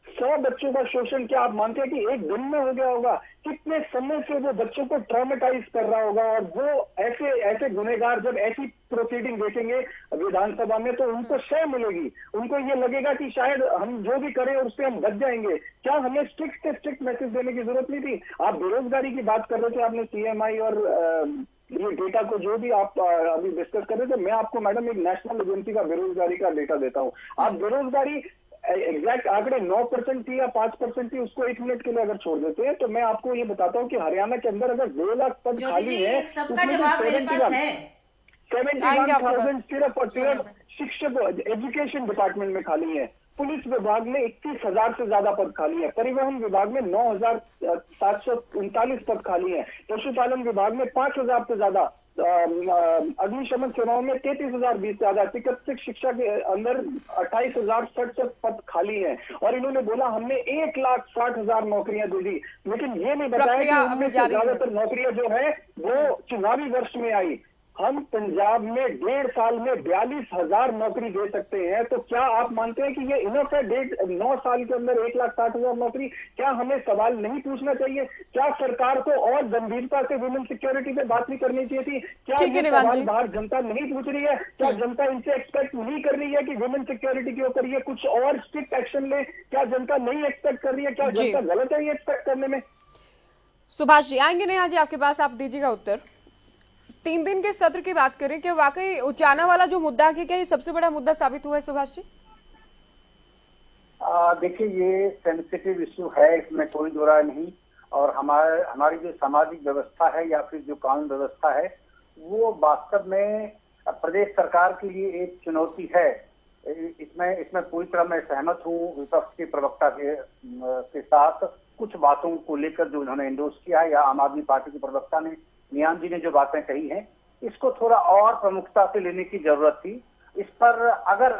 100 बच्चों का शोषण, क्या आप मानते हैं कि एक दिन में हो गया होगा? कितने समय से वो बच्चों को ट्रॉमेटाइज कर रहा होगा? और वो ऐसे गुनहगार जब ऐसी प्रोसीडिंग देखेंगे विधानसभा में तो उनको शय मिलेगी, उनको ये लगेगा कि शायद हम जो भी करें उससे हम बच जाएंगे। क्या हमें स्ट्रिक्ट से स्ट्रिक्ट मैसेज देने की जरूरत नहीं थी? आप बेरोजगारी की बात कर रहे थे, आपने सीएमआई और ये डेटा को जो भी आप अभी डिस्कस कर रहे थे, मैं आपको मैडम एक नेशनल एजेंसी का बेरोजगारी का डेटा देता हूँ। आप बेरोजगारी एग्जैक्ट आंकड़े 9% थी या 5% थी, उसको 1 मिनट के लिए अगर छोड़ देते हैं तो मैं आपको ये बताता हूँ कि हरियाणा के अंदर अगर 2 लाख पद खाली है, सबका जवाब मेरे पास है। 71,000 सिर्फ शिक्षक एजुकेशन डिपार्टमेंट में खाली है। पुलिस विभाग में 21,000 से ज्यादा पद खाली है। परिवहन विभाग में 9,739 पद खाली है। पशुपालन विभाग में 5,000 से ज्यादा, अग्निशमन सेवाओं में 33,020 से ज्यादा, चिकित्सक शिक्षा के अंदर 28,067 पद खाली हैं। और इन्होंने बोला हमने 1,60,000 नौकरियां दे दी, लेकिन ये नहीं बताया कि उनमें से ज्यादातर नौकरियां जो है वो चुनावी वर्ष में आई। हम पंजाब में 1.5 साल में 42,000 नौकरी दे सकते हैं, तो क्या आप मानते हैं कि ये इनफ है? 9 साल के अंदर 1,60,000 नौकरी? क्या हमें सवाल नहीं पूछना चाहिए? क्या सरकार को और गंभीरता से वुमेन सिक्योरिटी पे बात नहीं करनी चाहिए थी? क्या ये सवाल बाहर जनता नहीं पूछ रही है? क्या जनता इनसे एक्सपेक्ट नहीं कर रही है कि वुमेन सिक्योरिटी के ऊपर ये कुछ और स्ट्रिक्ट एक्शन ले? क्या जनता नहीं एक्सपेक्ट कर रही है? क्या जनता गलत है ये एक्सपेक्ट करने में? सुभाष जी आएंगे नेहा जी आपके पास, आप दीजिएगा उत्तर। 3 दिन के सत्र की बात करें, क्या वाकई उचाना वाला जो मुद्दा है क्या ये सबसे बड़ा मुद्दा साबित हुआ है सुभाष जी? देखिए ये सेंसिटिव इश्यू है, इसमें कोई दो राय नहीं। और हमारी जो सामाजिक व्यवस्था है या फिर जो कानून व्यवस्था है वो वास्तव में प्रदेश सरकार के लिए एक चुनौती है। इसमें पूरी तरह मैं सहमत हूँ विपक्ष के प्रवक्ता के साथ। कुछ बातों को लेकर जो उन्होंने इंडोर्स किया है या आम आदमी पार्टी के प्रवक्ता ने, नियान जी ने जो बातें कही हैं, इसको थोड़ा और प्रमुखता से लेने की जरूरत थी। इस पर अगर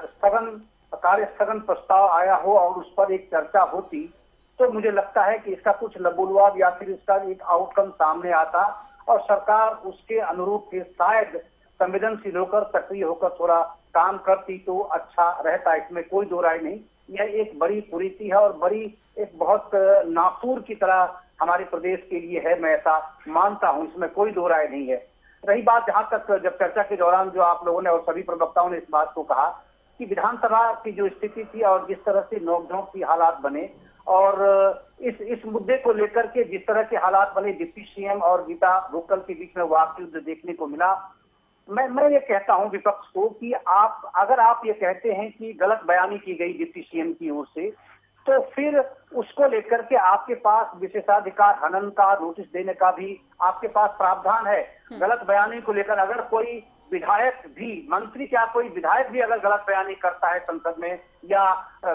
कार्य स्थगन प्रस्ताव आया हो और उस पर एक चर्चा होती तो मुझे लगता है कि इसका कुछ लबुलवाब या फिर इसका एक आउटकम सामने आता और सरकार उसके अनुरूप के शायद संवेदनशील होकर, सक्रिय होकर थोड़ा काम करती तो अच्छा रहता। इसमें कोई दो राय नहीं। यह एक बड़ी कुरीति है और बड़ी एक बहुत नासूर की तरह हमारे प्रदेश के लिए है, मैं ऐसा मानता हूं, इसमें कोई दो राय नहीं है। रही बात जहां तक जब चर्चा के दौरान जो आप लोगों ने और सभी प्रवक्ताओं ने इस बात को कहा कि विधानसभा की जो स्थिति थी और जिस तरह से नोकझोंक की हालात बने और इस मुद्दे को लेकर के जिस तरह के हालात बने, डिप्टी सीएम और गीता भुक्कल के बीच में वाक युद्ध देखने को मिला। मैं ये कहता हूं विपक्ष को कि अगर आप ये कहते हैं कि गलत बयानी की गई डिप्टी सीएम की ओर से, तो फिर उसको लेकर के आपके पास विशेषाधिकार हनन का नोटिस देने का भी आपके पास प्रावधान है। गलत बयानी को लेकर अगर कोई विधायक भी, मंत्री क्या कोई विधायक भी अगर गलत बयानी करता है संसद में या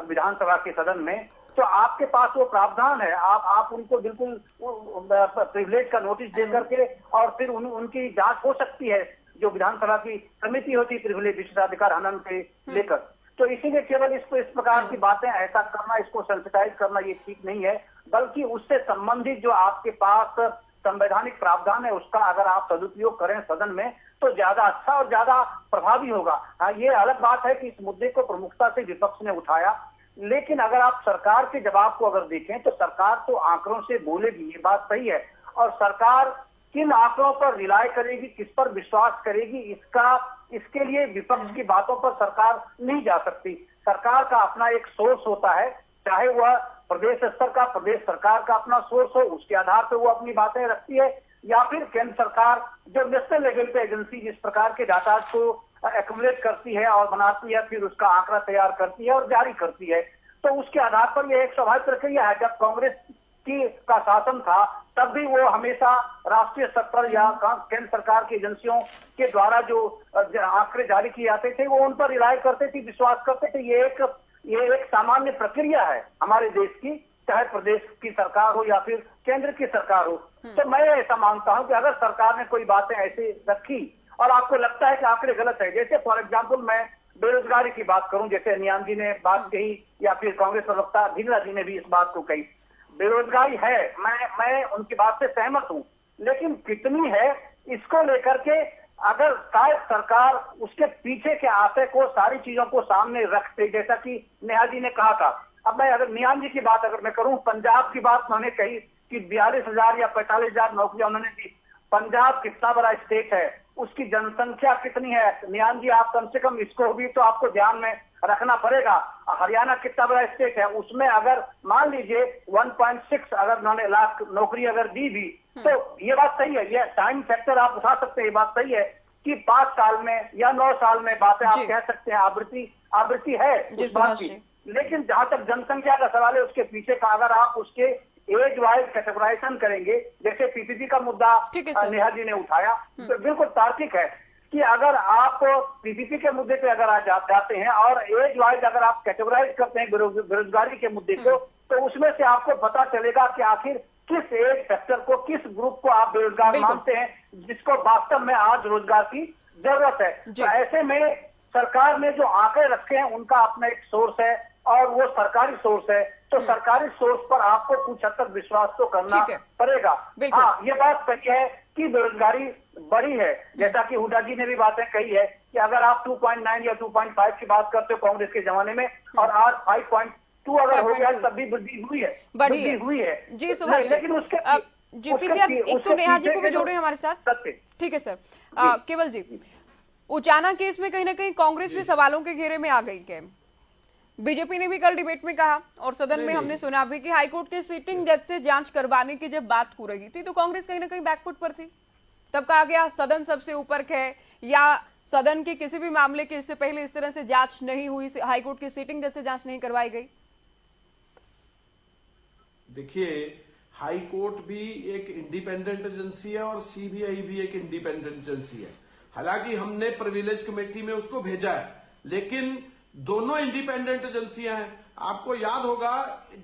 विधानसभा के सदन में, तो आपके पास वो प्रावधान है। आप उनको बिल्कुल प्रिविलेज का नोटिस दे करके और फिर उनकी जांच हो सकती है, जो विधानसभा की समिति होती है प्रिविलेज विशेषाधिकार हनन के लेकर। तो इसीलिए केवल इसको इस प्रकार की बातें ऐसा करना, इसको सेंसिटाइज करना ये ठीक नहीं है, बल्कि उससे संबंधित जो आपके पास संवैधानिक प्रावधान है उसका अगर आप सदुपयोग करें सदन में तो ज्यादा अच्छा और ज्यादा प्रभावी होगा। हाँ, ये अलग बात है कि इस मुद्दे को प्रमुखता से विपक्ष ने उठाया, लेकिन अगर आप सरकार के जवाब को अगर देखें तो सरकार तो आंकड़ों से बोलेगी, ये बात सही है, और सरकार किन आंकड़ों पर रिलाय करेगी, किस पर विश्वास करेगी, इसके लिए विपक्ष की बातों पर सरकार नहीं जा सकती। सरकार का अपना एक सोर्स होता है, चाहे वह प्रदेश स्तर का, प्रदेश सरकार का अपना सोर्स हो, उसके आधार पर वो अपनी बातें रखती है, या फिर केंद्र सरकार जो नेशनल लेवल पे एजेंसी जिस प्रकार के डाटा को एक्युमुलेट करती है और बनाती है, फिर उसका आंकड़ा तैयार करती है और जारी करती है। तो उसके आधार पर यह एक स्वाभाविक प्रक्रिया है। जब कांग्रेस का शासन था तब भी वो हमेशा राष्ट्रीय स्तर पर या केंद्र सरकार की एजेंसियों के द्वारा जो आंकड़े जारी किए जाते थे वो उन पर रिलाय करते थे, विश्वास करते थे। ये एक सामान्य प्रक्रिया है हमारे देश की, चाहे प्रदेश की सरकार हो या फिर केंद्र की सरकार हो। तो मैं ऐसा मानता हूं कि अगर सरकार ने कोई बातें ऐसे रखी और आपको लगता है कि आंकड़े गलत है, जैसे फॉर एग्जाम्पल मैं बेरोजगारी की बात करूं, जैसे नियाम जी ने बात कही या फिर कांग्रेस प्रवक्ता भिंगरा जी ने भी इस बात को कही, बेरोजगारी है, मैं उनकी बात से सहमत हूं, लेकिन कितनी है इसको लेकर के अगर शायद सरकार उसके पीछे के आशय को, सारी चीजों को सामने रखते, जैसा कि नेहा जी ने कहा था। अब मैं अगर नियाम जी की बात अगर मैं करूं, पंजाब की बात उन्होंने कही कि 42,000 या 45,000 नौकरियां उन्होंने दी। पंजाब कितना बड़ा स्टेट है, उसकी जनसंख्या कितनी है, नियाम जी आप कम से कम इसको भी तो आपको ध्यान में रखना पड़ेगा। हरियाणा कितना बड़ा स्टेट है, उसमें अगर मान लीजिए 1.6 अगर उन्होंने लाख नौकरी अगर दी भी, तो ये बात सही है, ये टाइम फैक्टर आप उठा सकते हैं, ये बात सही है कि 5 साल में या 9 साल में बातें आप कह सकते हैं, आवृत्ति है उस बात की। लेकिन जहां तक जनसंख्या का सवाल है, उसके पीछे का अगर आप उसके एज वाइज कैटेगराइजेशन करेंगे, जैसे पीपीपी का मुद्दा नेहा जी ने उठाया, तो बिल्कुल तार्किक है कि अगर आप पीपीपी के मुद्दे पे अगर आप जाते हैं और एज वाइज अगर आप कैटेगराइज करते हैं बेरोजगारी के मुद्दे को, तो उसमें से आपको पता चलेगा कि आखिर किस एज फैक्टर को, किस ग्रुप को आप बेरोजगार मानते हैं, जिसको वास्तव में आज रोजगार की जरूरत है। तो ऐसे में सरकार ने जो आंकड़े रखे हैं उनका अपना एक सोर्स है और वो सरकारी सोर्स है, तो सरकारी सोर्स पर आपको कुछ हद तक विश्वास तो करना पड़ेगा। हाँ, ये बात सही है कि बेरोजगारी बढ़ी है, जैसा कि हुड्डा जी ने भी बातें कही है कि अगर आप 2.9 या 2.5 की बात करते हो कांग्रेस के जमाने में, और आज 5.2 अगर हो गया तब भी वृद्धि हुई है जी सुभाष, लेकिन उसके जीपीसी एक तो नेहा जी को भी जोड़े हमारे साथ, ठीक है सर। केवल जी, उचाना केस में कहीं ना कहीं कांग्रेस भी सवालों के घेरे में आ गई है। बीजेपी ने भी कल डिबेट में कहा और सदन में हमने सुना भी कि हाईकोर्ट के सिटिंग जज से जांच करवाने की जब बात हो रही थी तो कांग्रेस कहीं ना कहीं बैकफुट पर थी। तब कहा गया सदन सबसे ऊपर है, या सदन के किसी भी मामले के इससे पहले इस तरह से जांच नहीं हुई, हाईकोर्ट के सिटिंग जज से जांच नहीं करवाई गई। देखिए, हाईकोर्ट भी एक इंडिपेंडेंट एजेंसी है और सीबीआई भी एक इंडिपेंडेंट एजेंसी है। हालांकि हमने प्रिविलेज कमेटी में उसको भेजा है, लेकिन दोनों इंडिपेंडेंट एजेंसियां हैं। आपको याद होगा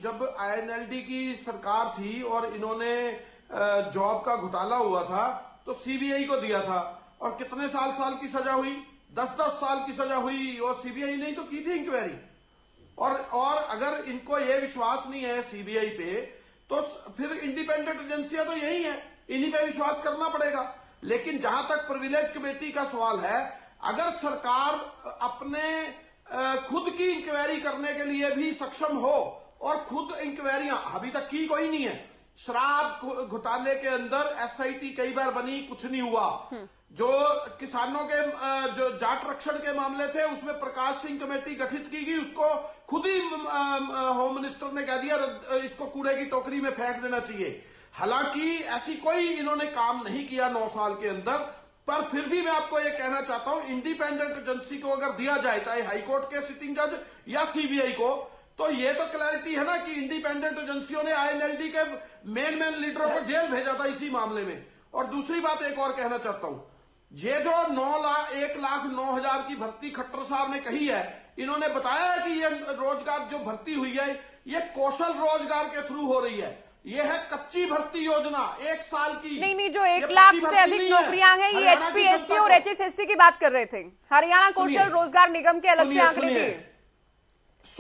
जब आईएनएलडी की सरकार थी और इन्होंने जॉब का घोटाला हुआ था तो सीबीआई को दिया था, और कितने साल की सजा हुई, 10-10 साल की सजा हुई, और सीबीआई ने तो की थी इंक्वायरी। और अगर इनको ये विश्वास नहीं है सीबीआई पे, तो फिर इंडिपेंडेंट एजेंसियां तो यही है, इन्हीं पे विश्वास करना पड़ेगा। लेकिन जहां तक प्रिविलेज कमेटी का सवाल है, अगर सरकार अपने खुद की इंक्वायरी करने के लिए भी सक्षम हो, और खुद इंक्वायरियां अभी तक की कोई नहीं है, शराब घोटाले के अंदर एसआईटी कई बार बनी, कुछ नहीं हुआ। जो किसानों के जो जाट रक्षण के मामले थे उसमें प्रकाश सिंह कमेटी गठित की गई, उसको खुद ही होम मिनिस्टर ने कह दिया इसको कूड़े की टोकरी में फेंक देना चाहिए। हालांकि ऐसी कोई इन्होंने काम नहीं किया 9 साल के अंदर, पर फिर भी मैं आपको ये कहना चाहता हूं, इंडिपेंडेंट एजेंसी को अगर दिया जाए, चाहे हाईकोर्ट के सिटिंग जज या सीबीआई को, तो ये तो क्लैरिटी है ना कि इंडिपेंडेंट एजेंसियों ने आईएनएलडी के मेन लीडरों को जेल भेजा था इसी मामले में। और दूसरी बात एक और कहना चाहता हूं, ये जो 1,09,000 की भर्ती खट्टर साहब ने कही है, इन्होंने बताया है कि ये रोजगार जो भर्ती हुई है ये कौशल रोजगार के थ्रू हो रही है। ये है कच्ची भर्ती योजना, 1 साल की। नहीं, जो 1 लाख से अधिक नौकरियां हैं, ये एचपीएससी और एचएसएससी की बात कर रहे थे। हरियाणा कौशल रोजगार निगम के अलग से आंकड़े थे,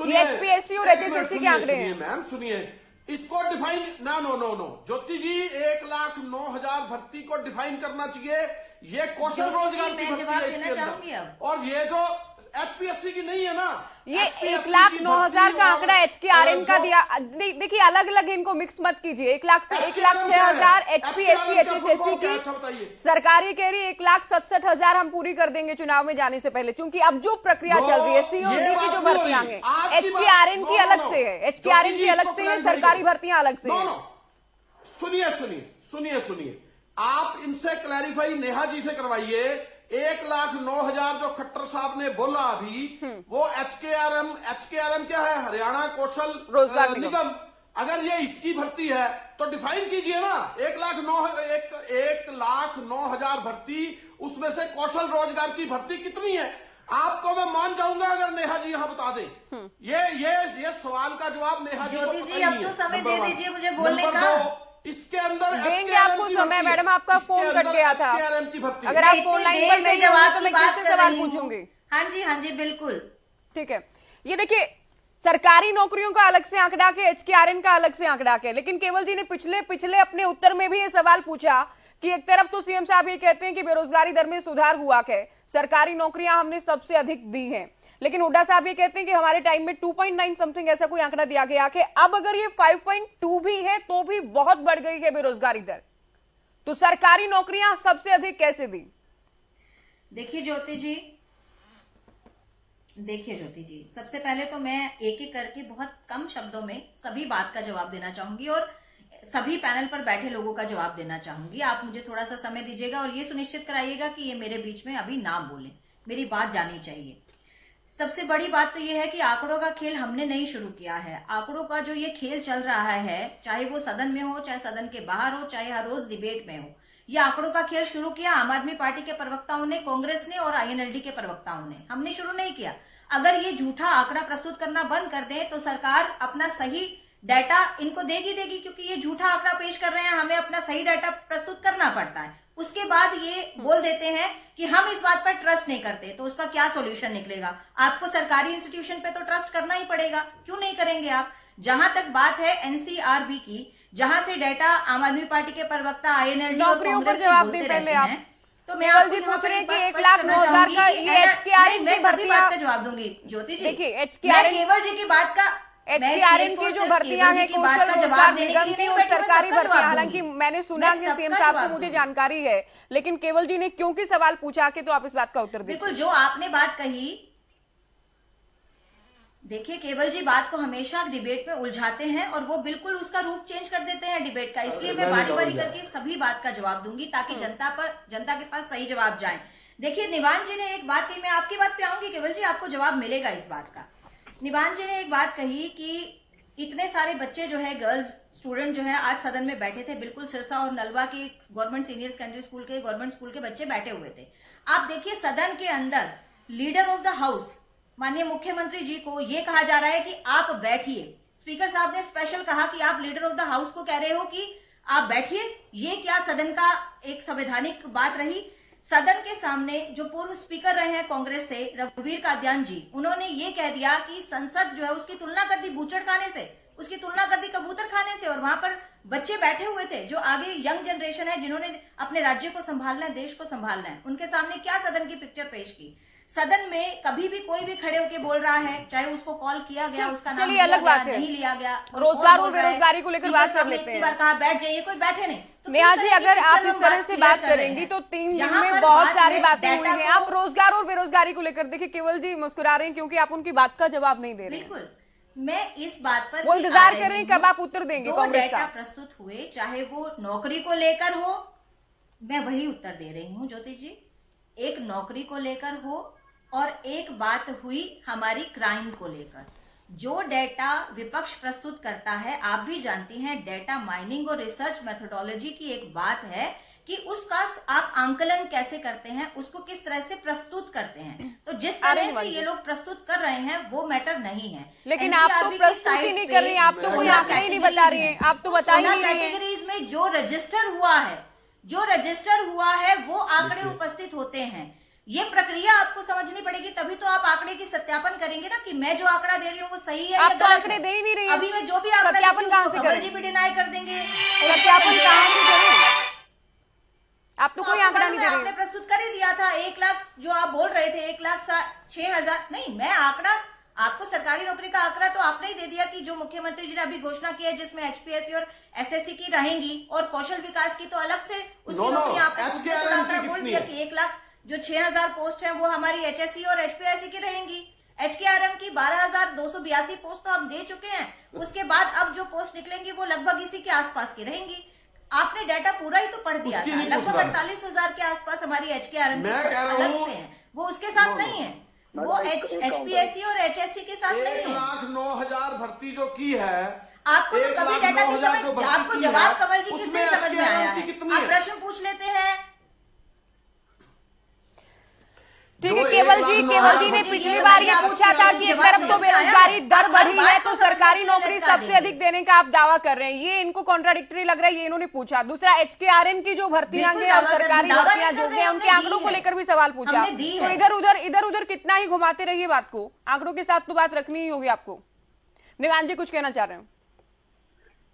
ये एचपीएससी और एचएसएससी के आंकड़े हैं। मैम सुनिए, इसको डिफाइन नो ज्योति जी, 1,09,000 भर्ती को डिफाइन करना चाहिए। ये कौशल रोजगार की भर्ती है इसके अंदर, और ये जो एचपीएससी की नहीं है ना, ये 1,09,000 का आंकड़ा एचकेआरएन का दिया। देखिए अलग अलग इनको मिक्स मत कीजिए। 1 लाख से 1,06,000 एचपीएससी एचएसएससी की, सरकारी कह रही है 1,67,000 हम पूरी कर देंगे चुनाव में जाने से पहले, क्योंकि अब जो प्रक्रिया चल रही है सीओडी की जो भर्तियां हैं एचकेआरएन की अलग से है, एचकेआरएन की अलग से है, सरकारी भर्तियां अलग से है। सुनिए, आप इनसे क्लैरिफाई नेहा जी से करवाइए। 1,09,000 जो खट्टर साहब ने बोला अभी, वो एचकेआरएम क्या है? हरियाणा कौशल रोजगार निगम। अगर ये इसकी भर्ती है तो डिफाइन कीजिए ना। 1,09,000 भर्ती, उसमें से कौशल रोजगार की भर्ती कितनी है? आपको मैं मान जाऊंगा अगर नेहा जी यहाँ बता दे। ये सवाल का जवाब नेहा जी को पता ही नहीं है। अब तो समय दे दीजिए मुझे बोलने का। इसके अंदर देंगे आपको समय। मैडम आपका फोन कट गया था, अगर आप फोन लाइन पर नहीं जवाब तो मैं किससे सवाल पूछूंगी? हाँ जी बिल्कुल ठीक है। ये देखिए सरकारी नौकरियों का अलग से आंकड़ा के, एचकेआरएन का अलग से आंकड़ा के, लेकिन केवल जी ने पिछले अपने उत्तर में भी ये सवाल पूछा कि एक तरफ तो सीएम साहब ये कहते हैं कि बेरोजगारी दर में सुधार हुआ है, सरकारी नौकरियां हमने सबसे अधिक दी हैं, लेकिन हुड्डा साहब ये कहते हैं कि हमारे टाइम में 2.9 समथिंग ऐसा कोई आंकड़ा दिया गया कि अब अगर ये 5.2 भी है तो भी बहुत बढ़ गई है बेरोजगारी दर। तो सरकारी नौकरियां सबसे अधिक कैसे दी? देखिए ज्योति जी, सबसे पहले तो मैं एक एक करके बहुत कम शब्दों में सभी बात का जवाब देना चाहूंगी और सभी पैनल पर बैठे लोगों का जवाब देना चाहूंगी। आप मुझे थोड़ा सा समय दीजिएगा और ये सुनिश्चित कराइएगा कि ये मेरे बीच में अभी ना बोले, मेरी बात जानी चाहिए। सबसे बड़ी बात तो ये है कि आंकड़ों का खेल हमने नहीं शुरू किया है। आंकड़ों का जो ये खेल चल रहा है, चाहे वो सदन में हो, चाहे सदन के बाहर हो, चाहे हर रोज डिबेट में हो, ये आंकड़ों का खेल शुरू किया आम आदमी पार्टी के प्रवक्ताओं ने, कांग्रेस ने और आईएनएलडी के प्रवक्ताओं ने। हमने शुरू नहीं किया। अगर ये झूठा आंकड़ा प्रस्तुत करना बंद कर दे तो सरकार अपना सही डाटा इनको देगी, क्योंकि ये झूठा आंकड़ा पेश कर रहे हैं, हमें अपना सही डाटा प्रस्तुत करना पड़ता है। उसके बाद ये बोल देते हैं कि हम इस बात पर ट्रस्ट नहीं करते, तो उसका क्या सॉल्यूशन निकलेगा? आपको सरकारी इंस्टीट्यूशन पे तो ट्रस्ट करना ही पड़ेगा, क्यों नहीं करेंगे आप? जहां तक बात है एनसीआरबी की, जहां से डाटा आम आदमी पार्टी के प्रवक्ता आईएनएलडी और कांग्रेस के बोलते रहते हैं, तो मैं आपको पूछ रही कि 1,09,000 का ये एचकेआरएन की भर्तियां का जवाब दूंगी ज्योति जी। देखिए एचकेआरएन, केवल जी की बात का, एचकेआरएन की जो भर्तियां हैं कौशल रोजगार निगम की और सरकारी भर्तियां, हालांकि मैंने सुना कि सीएम साहब को मुझे जानकारी है, लेकिन केवल जी ने क्योंकि सवाल पूछा कि तो आप इस बात का उत्तर दीजिए। बिल्कुल, जो आपने बात कही, देखिए केवल जी बात को हमेशा डिबेट में उलझाते हैं और वो बिल्कुल उसका रूप चेंज कर देते हैं डिबेट का। इसलिए मैं बारी बारी करके सभी बात का जवाब दूंगी ताकि जनता के पास सही जवाब जाए। देखिए निवान जी ने एक बात कही, मैं आपकी बात पे आऊंगी केवल जी, आपको जवाब मिलेगा इस बात का। निवान जी ने एक बात कही कि इतने सारे बच्चे जो है, गर्ल्स स्टूडेंट जो है आज सदन में बैठे थे, बिल्कुल सिरसा और नलवा के गवर्नमेंट सीनियर सेकेंडरी स्कूल के, गवर्नमेंट स्कूल के बच्चे बैठे हुए थे। आप देखिए सदन के अंदर लीडर ऑफ द हाउस माननीय मुख्यमंत्री जी को ये कहा जा रहा है कि आप बैठिए। स्पीकर साहब ने स्पेशल कहा कि आप लीडर ऑफ द हाउस को कह रहे हो कि आप बैठिए। ये क्या सदन का एक संवैधानिक बात रही? सदन के सामने जो पूर्व स्पीकर रहे हैं कांग्रेस से, रघुवीर कादियान जी, उन्होंने ये कह दिया कि संसद जो है उसकी तुलना कर दी बूचड़ खाने से, उसकी तुलना कर दी कबूतर खाने से, और वहां पर बच्चे बैठे हुए थे जो आगे यंग जनरेशन है, जिन्होंने अपने राज्य को संभालना है, देश को संभालना है, उनके सामने क्या सदन की पिक्चर पेश की? सदन में कभी भी कोई भी खड़े होके बोल रहा है, चाहे उसको कॉल किया गया, उसका नाम चलिए अलग बात है, नहीं लिया गया, रोजगार और बेरोजगारी को लेकर बात कर लेते हैं। कहा बैठ जाइए, कोई बैठे नहीं। तो नेहा जी, अगर आप इस तरह से बात करेंगी तो 3 दिन में बहुत सारी बातें हुई हैं। आप रोजगार और बेरोजगारी को लेकर देखिए केवल जी मुस्कुरा रहे हैं क्योंकि आप उनकी बात का जवाब नहीं दे रहे। बिल्कुल, मैं इस बात पर वो इंतजार कर रहे हैं कब आप उत्तर देंगे। कांग्रेस का प्रस्तुत हुए, चाहे वो नौकरी को लेकर हो, मैं वही उत्तर दे रही हूँ ज्योति जी। एक नौकरी को लेकर हो और एक बात हुई हमारी क्राइम को लेकर। जो डेटा विपक्ष प्रस्तुत करता है, आप भी जानती हैं, डेटा माइनिंग और रिसर्च मेथोडोलॉजी की एक बात है कि उसका आप आंकलन कैसे करते हैं, उसको किस तरह से प्रस्तुत करते हैं। तो जिस तरह से ये लोग प्रस्तुत कर रहे हैं वो मैटर नहीं है। लेकिन आप तो प्रस्तुत ही नहीं कर रही, आप तो कोई आंकड़े ही नहीं बता रही हैं, आप तो बता ही नहीं रही हैं। कैटेगरीज में जो रजिस्टर हुआ है वो आंकड़े उपस्थित होते हैं। ये प्रक्रिया आपको समझनी पड़ेगी, तभी तो आप आंकड़े की सत्यापन करेंगे ना कि मैं जो आंकड़ा दे रही हूँ वो सही है। आप तो आंकड़े दे ही नहीं रही। अभी मैं जो भी आंकड़ा सत्यापन कहाँ से करें? जी भी डिनाई कर देंगे। सत्यापन कहाँ से करें? आप तो कोई आंकड़ा नहीं दे रही। आपने प्रस्तुत कर ही दिया था 1 लाख, जो आप बोल रहे थे 1,06,000। नहीं, मैं आंकड़ा आपको सरकारी नौकरी का आंकड़ा तो आपने ही दे दिया कि जो मुख्यमंत्री जी ने अभी घोषणा की है, जिसमें HPSC और SSC की रहेंगी और कौशल विकास की तो अलग से उसकी नौकरी आपने बोल दिया कि 1 लाख जो 6,000 पोस्ट है वो हमारी HSC और HPSC की रहेंगी। HKRM की 12,282 पोस्ट तो हम दे चुके हैं। उसके बाद अब जो पोस्ट निकलेंगी वो लगभग इसी के आसपास की रहेंगी। आपने डाटा पूरा ही तो पढ़ दिया था, लगभग 48,000 के आसपास हमारी HKRM अलग से है, वो उसके साथ नहीं है, वो HPSC और HSC के साथ नहीं है। 1,09,000 भर्ती जो की है, आपको तो कभी डाटा की समझ, आपको जवाब कमल जी किसने समझ में आया है? आप प्रश्न पूछ लेते हैं। ठीक है, केवल जी ने पिछली बार ये पूछा था कि एक तरफ तो बेरोजगारी दर बढ़ी है तो सरकारी नौकरी सबसे अधिक देने का आप दावा कर रहे हैं, ये इनको कॉन्ट्राडिक्टरी लग रहा है, ये इन्होंने पूछा। दूसरा, HKRM की जो भर्तियां हैं और सरकारी भर्तियां जो हैं उनके आंकड़ों को लेकर भी सवाल पूछा। तो इधर उधर कितना ही घुमाते रहिए बात को, आंकड़ों के साथ तो बात रखनी ही होगी आपको। निवान जी कुछ कहना चाह रहे हैं?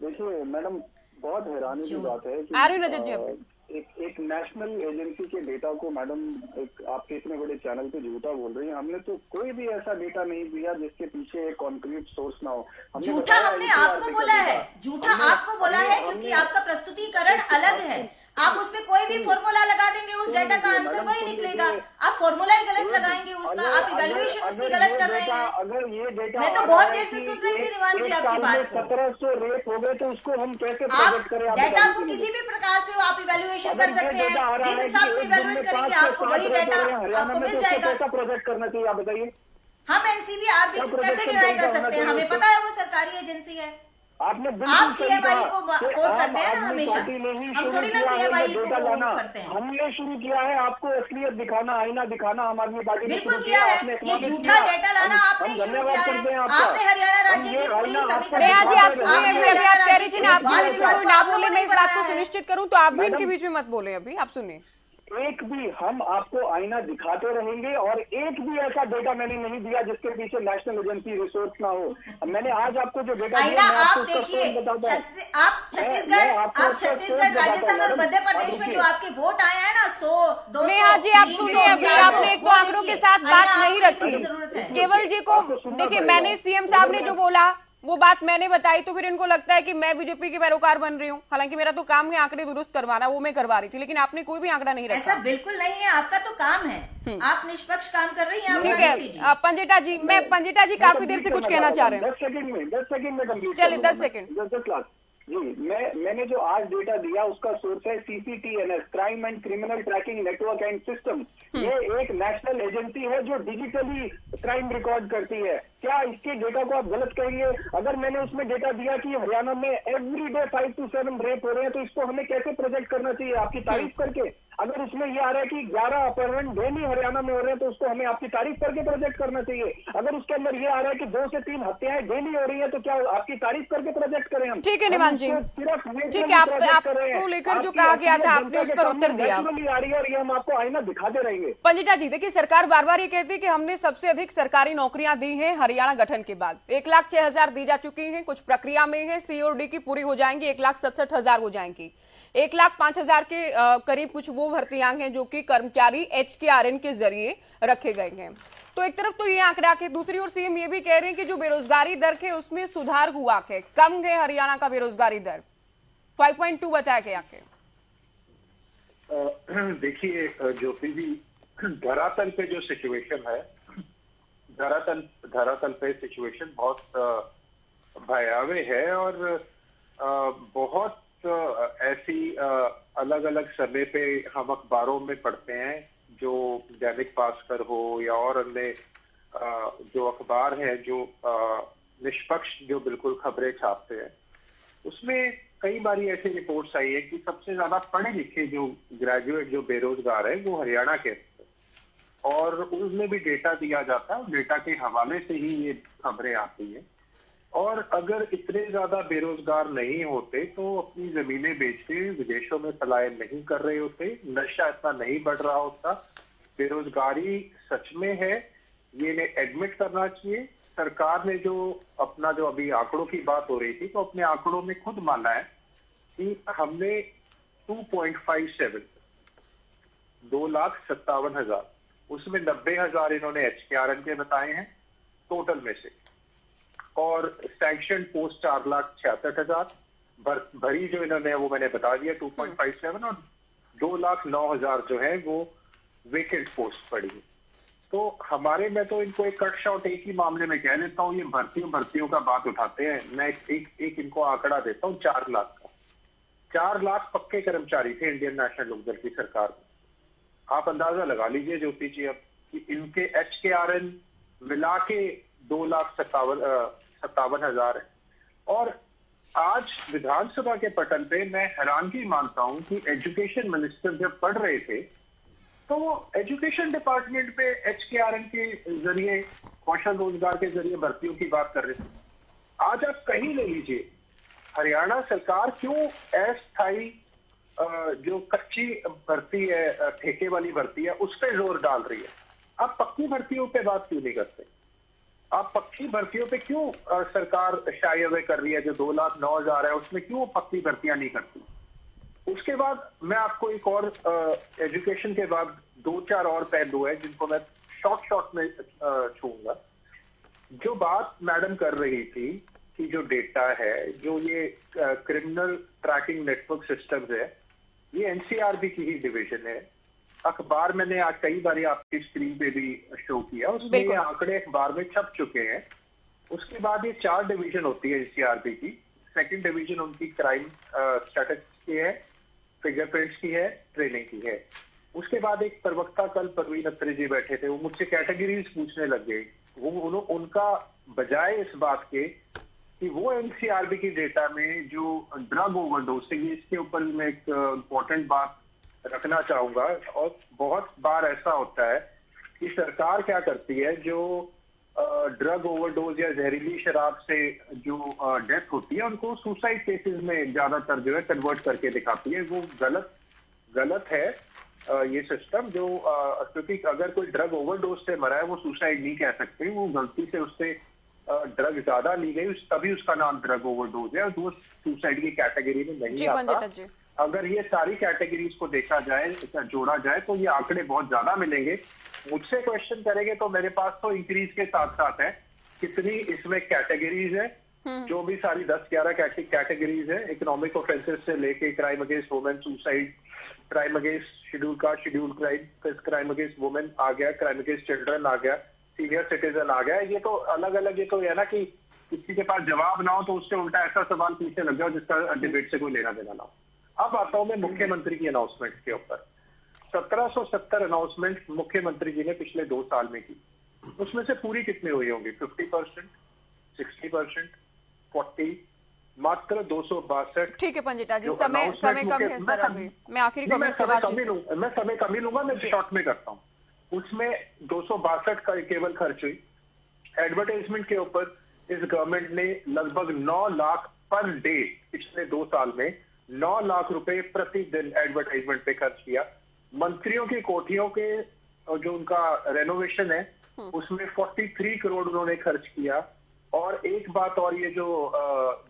देखिए मैडम, बहुत हैरानी की बात है आ रही रजत जी, एक नेशनल एजेंसी के डेटा को मैडम आपके इतने बड़े चैनल पे झूठा बोल रही हैं। हमने तो कोई भी ऐसा डेटा नहीं दिया जिसके पीछे एक कॉन्क्रीट सोर्स ना हो। झूठा हमने आपको बोला है, झूठा आपको बोला है क्योंकि आपका प्रस्तुतीकरण अलग है। आप उसमें कोई भी फॉर्मूला लगा देंगे, उस डेटा का आंसर वही निकलेगा। आप फॉर्मूला ही गलत लगाएंगे उसका, आप इवेल्युएशन उसकी गलत कर रहे हैं। अगर ये डेटा, मैं तो बहुत देर से सुन रही थी निवान जी आपकी बात को। 1700 रेप हो गए तो उसको हम कैसे प्रोजेक्ट करें? डेटा को किसी भी प्रकार से आप इवेल्युएशन कर सकते हैं, जिस हिसाब से इवेल्युएट करेंगे आपको वही डेटा आपको मिल जाएगा। कैसा प्रोजेक्ट करना चाहिए आप बताइए? हम NCBR को कैसे डिनाई कर सकते हैं? हमें पता है वो सरकारी एजेंसी है। आपने आप CMI को कोट करते हैं ना हमेशा, हम थोड़ी ना CMI को कोट करते हैं। हमने शुरू किया है आपको असलियत दिखाना, आईना दिखाना। आम आदमी पार्टी बिल्कुल किया है, ये झूठा डेटा लाना आपने शुरू किया है। आपने हरियाणा राज्य की पूरी समीक्षा। नेहा जी, आप कह रही थी ना, आप बीच में कोई ना बोले, मैं इस बात को सुनिश्चित करूं, तो आप भी इनके बीच में मत बोले। अभी आप सुनिए, एक भी हम आपको आईना दिखाते रहेंगे और एक भी ऐसा डेटा मैंने नहीं दिया जिसके पीछे नेशनल एजेंसी रिसोर्स ना हो। मैंने आज आपको जो डेटा दिया, आप देखिए, आप छत्तीसगढ़, राजस्थान और मध्य प्रदेश में जो आपके वोट आए हैं ना 100-200। नेहा जी आप सुनिए, अभी आपने एक तो आंकड़ों के साथ बात नहीं रखी। केवल जी को देखिए, मैंने CM साहब ने जो बोला वो बात मैंने बताई, तो फिर इनको लगता है कि मैं बीजेपी की पैरोकार बन रही हूँ। हालांकि मेरा तो काम है आंकड़े दुरुस्त करवाना, वो मैं करवा रही थी, लेकिन आपने कोई भी आंकड़ा नहीं रखा। ऐसा बिल्कुल नहीं है, आपका तो काम है, आप निष्पक्ष काम कर रही हैं। ठीक है पंजिटा जी, मैं पंजिटा जी काफी देर से कुछ कहना चाह रहे हैं। 10 सेकंड में चलिए 10 सेकंड। 10 लाख जी, मैंने जो आज डेटा दिया उसका सोर्स है CCTNS, crime and criminal tracking network and system. ये एक नेशनल एजेंसी है जो डिजिटली क्राइम रिकॉर्ड करती है। क्या इसके डेटा को आप गलत कहेंगे? अगर मैंने उसमें डेटा दिया कि हरियाणा में एवरीडे 5 to 7 रेप हो रहे हैं, तो इसको हमें कैसे प्रोजेक्ट करना चाहिए? आपकी तारीफ करके? अगर उसमें ये आ रहा है कि 11 अपहरण डेली हरियाणा में हो रहे हैं, तो उसको हमें आपकी तारीफ करके प्रोजेक्ट करना चाहिए। अगर उसके अंदर ये आ रहा है कि 2 से 3 हत्याएं डेली हो रही है, तो क्या आपकी तारीफ करके प्रोजेक्ट करें हम? ठीक है निवान जी, ठीक है, आपको लेकर जो कहा गया था आपने उस पर उत्तर दिया। आ रही है और ये हम आपको आईना दिखाते रहेंगे। पंजिटा जी देखिए, सरकार बार बार ये कहती है कि हमने सबसे अधिक सरकारी नौकरियां दी हैं हरियाणा गठन के बाद। 1,06,000 दी जा चुकी हैं, कुछ प्रक्रिया में है, COD की पूरी हो जाएंगी, 1,67,000 हो जाएंगी। 1,05,000 के करीब कुछ वो वो भर्तियां हैं जो कि कर्मचारी HKRN के जरिए रखे गए हैं। तो एक तरफ तो ये आंकड़ा है, दूसरी ओर सीएम ये भी कह रहे हैं कि जो बेरोजगारी दर है उसमें सुधार हुआ है, कम है हरियाणा का बेरोजगारी दर, 5.2 बताया गया है। देखिए ज्योति जी, धरातल पे जो सिचुएशन है, धरातल पे सिचुएशन बहुत भयावह है और बहुत ऐसी अलग अलग समय पे हम अखबारों में पढ़ते हैं, जो दैनिक भास्कर हो या और अन्य जो अखबार हैं जो निष्पक्ष जो बिल्कुल खबरें छापते हैं, उसमें कई बारी ऐसी रिपोर्ट्स आई है कि सबसे ज्यादा पढ़े लिखे जो ग्रेजुएट जो बेरोजगार है वो हरियाणा के, और उसमें भी डेटा दिया जाता है, डेटा के हवाले से ही ये खबरें आती हैं। और अगर इतने ज्यादा बेरोजगार नहीं होते तो अपनी जमीनें बेच के विदेशों में पलायन नहीं कर रहे होते, नशा इतना नहीं बढ़ रहा होता। बेरोजगारी सच में है, ये इन्हें एडमिट करना चाहिए। सरकार ने जो अपना जो अभी आंकड़ों की बात हो रही थी, तो अपने आंकड़ों में खुद माना है कि हमने 2.57 2,57,000, उसमें 90,000 इन्होंने HKRN के बताए हैं टोटल में से, और सैंक्शन पोस्ट 4,66,000, भरी जो इन्होंने वो मैंने बता दिया 2.57, और 2,09,000 जो है वो वेकेंट पोस्ट पड़ी है। तो हमारे, मैं तो इनको एक कट शॉट एक ही मामले में कह देता हूँ, ये भर्तियों का बात उठाते हैं, मैं एक इनको आंकड़ा देता हूँ 4 लाख का। 4 लाख पक्के कर्मचारी थे इंडियन नेशनल लोकदल की सरकार में। आप अंदाजा लगा लीजिए ज्योति जी अब कि इनके HKRN मिला के 2,57,000 है। और आज विधानसभा के पटल पे मैं हैरानगी मानता हूं कि एजुकेशन मिनिस्टर जब पढ़ रहे थे तो वो एजुकेशन डिपार्टमेंट पे HKRN के जरिए, कौशल रोजगार के जरिए भर्तियों की बात कर रहे थे। आज आप कहीं ले लीजिए, हरियाणा सरकार क्यों अस्थायी जो कच्ची भर्ती है, ठेके वाली भर्ती है, उस पर जोर डाल रही है। आप पक्की भर्तियों पे बात क्यों नहीं करते? आप पक्की भर्तियों पे क्यों सरकार शाई अवे कर रही है? जो 2,09,000 है उसमें क्यों पक्की भर्तियां नहीं करती? उसके बाद मैं आपको एक और एजुकेशन के बाद 2-4 और पहलू है जिनको मैं शॉर्ट में छूंगा। जो बात मैडम कर रही थी कि जो डेटा है, जो ये क्रिमिनल ट्रैकिंग नेटवर्क सिस्टम्स है, ये NCRB की ही डिवीजन है। अखबार मैंने आज कई बार आपकी स्क्रीन पे भी शो किया, उसमें ये आंकड़े अखबार में छप चुके हैं। उसके बाद ये 4 डिवीजन होती है NCRB की। सेकंड डिवीजन उनकी क्राइम स्टैटिस्टिक्स की है, फिंगरप्रिंट्स की है, ट्रेनिंग की है। उसके बाद एक प्रवक्ता कल परवीन अत्री जी बैठे थे, वो मुझसे कैटेगरीज पूछने लग गए। वो उनका बजाय इस बात के कि वो NCRB की डेटा में जो ड्रग ओवरडोसिंग, इसके ऊपर मैं एक इम्पोर्टेंट बात रखना चाहूंगा। और बहुत बार ऐसा होता है कि सरकार क्या करती है, जो ड्रग ओवरडोज या जहरीली शराब से जो डेथ होती है उनको सुसाइड केसेस में ज्यादातर जो है कन्वर्ट करके दिखाती है। वो गलत है ये सिस्टम। जो क्योंकि अगर कोई ड्रग ओवरडोज से मरा है वो सुसाइड नहीं कह सकते, वो गलती से उससे ड्रग ज्यादा ली गई तभी उसका नाम ड्रग ओवरडोज है, और वो सुसाइड की कैटेगरी में नहीं आता। अगर ये सारी कैटेगरीज को देखा जाए, जोड़ा जाए, तो ये आंकड़े बहुत ज्यादा मिलेंगे। मुझसे क्वेश्चन करेंगे तो मेरे पास तो इंक्रीज के साथ साथ है कितनी इसमें कैटेगरीज है, जो भी सारी 10-11 कैटेगरीज है। इकोनॉमिक ऑफेंसेस से लेके crime against women, suicide, crime against schedule caste, schedule crime against women आ गया, क्राइम अगेंस्ट चिल्ड्रन आ गया, सीनियर सिटीजन आ गया। ये तो अलग अलग, ये तो है ना कि किसी के पास जवाब ना हो तो उससे उल्टा ऐसा सवाल पूछने लग जाओ जिसका डिबेट से कोई लेना देना ना हो। अब आता हूं मैं मुख्यमंत्री की अनाउंसमेंट के ऊपर। 1770 अनाउंसमेंट मुख्यमंत्री जी ने पिछले 2 साल में की। उसमें से पूरी कितनी हुई होंगी? 50%, 60%, 40, मात्र 262। ठीक है पंजिटा जी, समय कम है सर, अभी मैं आखिरी कमेंट के बाद मैं समय कम ही लूंगा, मैं शॉर्ट में करता हूँ। उसमें 262 का केवल खर्च हुई। एडवर्टाइजमेंट के ऊपर इस गवर्नमेंट ने लगभग 9 लाख पर डे पिछले 2 साल में 9 लाख रुपए प्रतिदिन एडवर्टाइजमेंट पे खर्च किया। मंत्रियों की कोठियों के जो उनका रेनोवेशन है उसमें 43 करोड़ उन्होंने खर्च किया। और एक बात और, ये जो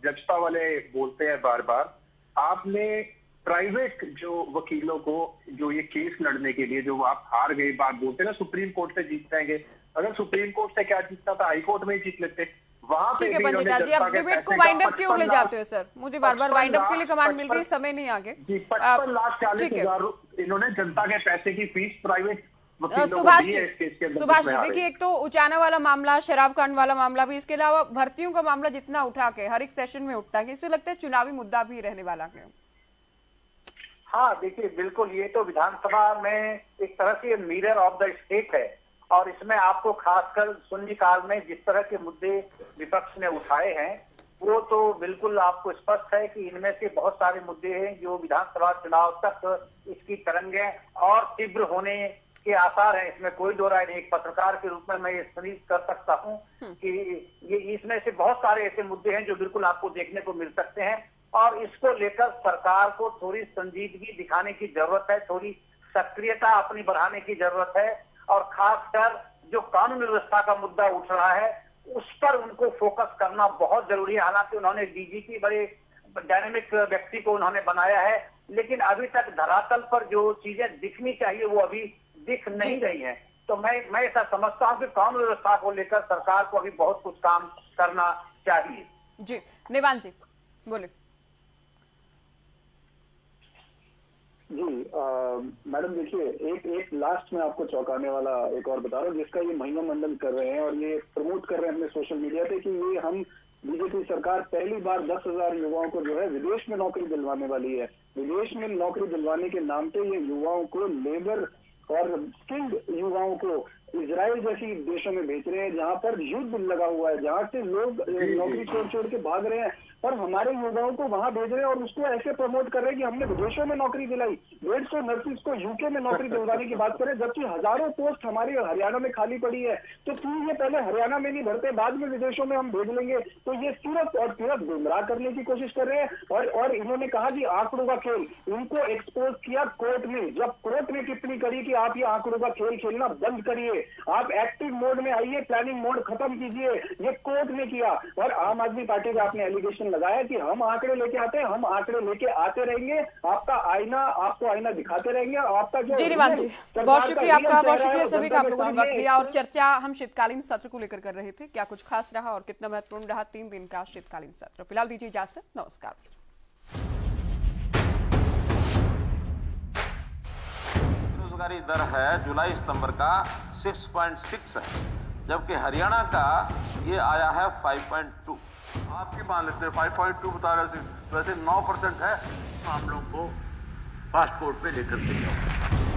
जजपा वाले बोलते हैं बार बार, आपने प्राइवेट जो वकीलों को जो ये केस लड़ने के लिए जो आप हार गए बात बोलते हैं ना सुप्रीम कोर्ट से जीत जाएंगे, अगर सुप्रीम कोर्ट से क्या जीतना था, हाई कोर्ट में ही जीत लेते। वहां पे ठीक है पंडिता जी, आप डिबेट को वाइंड अप क्यों ले जाते हो सर? मुझे बार बार वाइंड अप के लिए कमांड मिल रही है, समय नहीं आगे। 55,40,000 इन्होंने जनता के पैसे की फीस प्राइवेट सुभाष जी देखिए, एक तो उचाना वाला मामला, शराब कांड वाला मामला भी, इसके अलावा भर्तियों का मामला जितना उठा के हर एक सेशन में उठता है, इससे लगता है चुनावी मुद्दा भी रहने वाला है। हाँ देखिए, बिल्कुल ये तो विधानसभा में एक तरह से मिरर ऑफ द स्टेट है, और इसमें आपको खासकर शून्यकाल में जिस तरह के मुद्दे विपक्ष ने उठाए हैं वो तो बिल्कुल आपको स्पष्ट है कि इनमें से बहुत सारे मुद्दे हैं जो विधानसभा चुनाव तक इसकी तरंगें और तीव्र होने के आसार हैं, इसमें कोई दो राय नहीं। एक पत्रकार के रूप में मैं ये सुनिश्चित कर सकता हूं कि ये इसमें से बहुत सारे ऐसे मुद्दे हैं जो बिल्कुल आपको देखने को मिल सकते हैं, और इसको लेकर सरकार को थोड़ी संजीदगी दिखाने की जरूरत है, थोड़ी सक्रियता अपनी बढ़ाने की जरूरत है, और खासकर जो कानून व्यवस्था का मुद्दा उठ रहा है उस पर उनको फोकस करना बहुत जरूरी है। हालांकि उन्होंने डीजीपी बड़े डायनेमिक व्यक्ति को उन्होंने बनाया है, लेकिन अभी तक धरातल पर जो चीजें दिखनी चाहिए वो अभी दिख नहीं रही हैं। तो मैं ऐसा समझता हूं कि कानून व्यवस्था को लेकर सरकार को अभी बहुत कुछ काम करना चाहिए। जी निवान जी बोले। जी मैडम देखिए, एक लास्ट में आपको चौंकाने वाला एक और बता रहा हूँ, जिसका ये महिमा मंडल कर रहे हैं और ये प्रमोट कर रहे हैं अपने सोशल मीडिया पे कि ये हम बीजेपी सरकार पहली बार 10,000 युवाओं को जो है विदेश में नौकरी दिलवाने वाली है। विदेश में नौकरी दिलवाने के नाम पे ये युवाओं को, लेबर और स्किल्ड युवाओं को इजराइल जैसी देशों में भेज रहे हैं जहां पर युद्ध लगा हुआ है, जहां से लोग नौकरी छोड़ के भाग रहे हैं, और हमारे युवाओं को वहां भेज रहे हैं और उसको ऐसे प्रमोट कर रहे हैं कि हमने विदेशों में नौकरी दिलाई। 150 नर्सिस को यूके में नौकरी दिलवाने की बात करें, जबकि हजारों पोस्ट हमारे हरियाणा में खाली पड़ी है। तो क्यों ये पहले हरियाणा में नहीं भरते, बाद में विदेशों में हम भेज लेंगे? तो ये सिर्फ और सिर्फ गुमराह करने की कोशिश कर रहे हैं। और इन्होंने कहा कि आंकड़ों का खेल, इनको एक्सपोज किया कोर्ट में। जब कोर्ट ने टिप्पणी करी कि आप ये आंकड़ों का खेल खेलना बंद करिए, आप एक्टिव मोड में आइए, प्लानिंग मोड खत्म कीजिए, ये कोर्ट ने किया। और आम आदमी पार्टी का आपने एलिगेशन लगाया कि हम आंकड़े लेके आते हैं, हम आंकड़े लेके आते रहेंगे, आपका आईना, आपको आईना दिखाते रहेंगे। आपका जो जी निवान जी बहुत शुक्रिया आपका, बहुत शुक्रिया सभी का, आप लोगों ने वक्त दिया। और चर्चा हम शीतकालीन सत्र को लेकर कर रहे थे, क्या कुछ खास रहा और कितना महत्वपूर्ण रहा 3 दिन का शीतकालीन सत्र। फिलहाल दीजिए इजाजत, नमस्कार। बेरोजगारी दर है जुलाई सितंबर का 6.6 है, जबकि हरियाणा का ये आया है 5.2। आपकी मान लेते हैं 5.2 बता रहे थे, वैसे 9% है। मामलों को फास्ट कोर्ट पे लेकर के जाओ।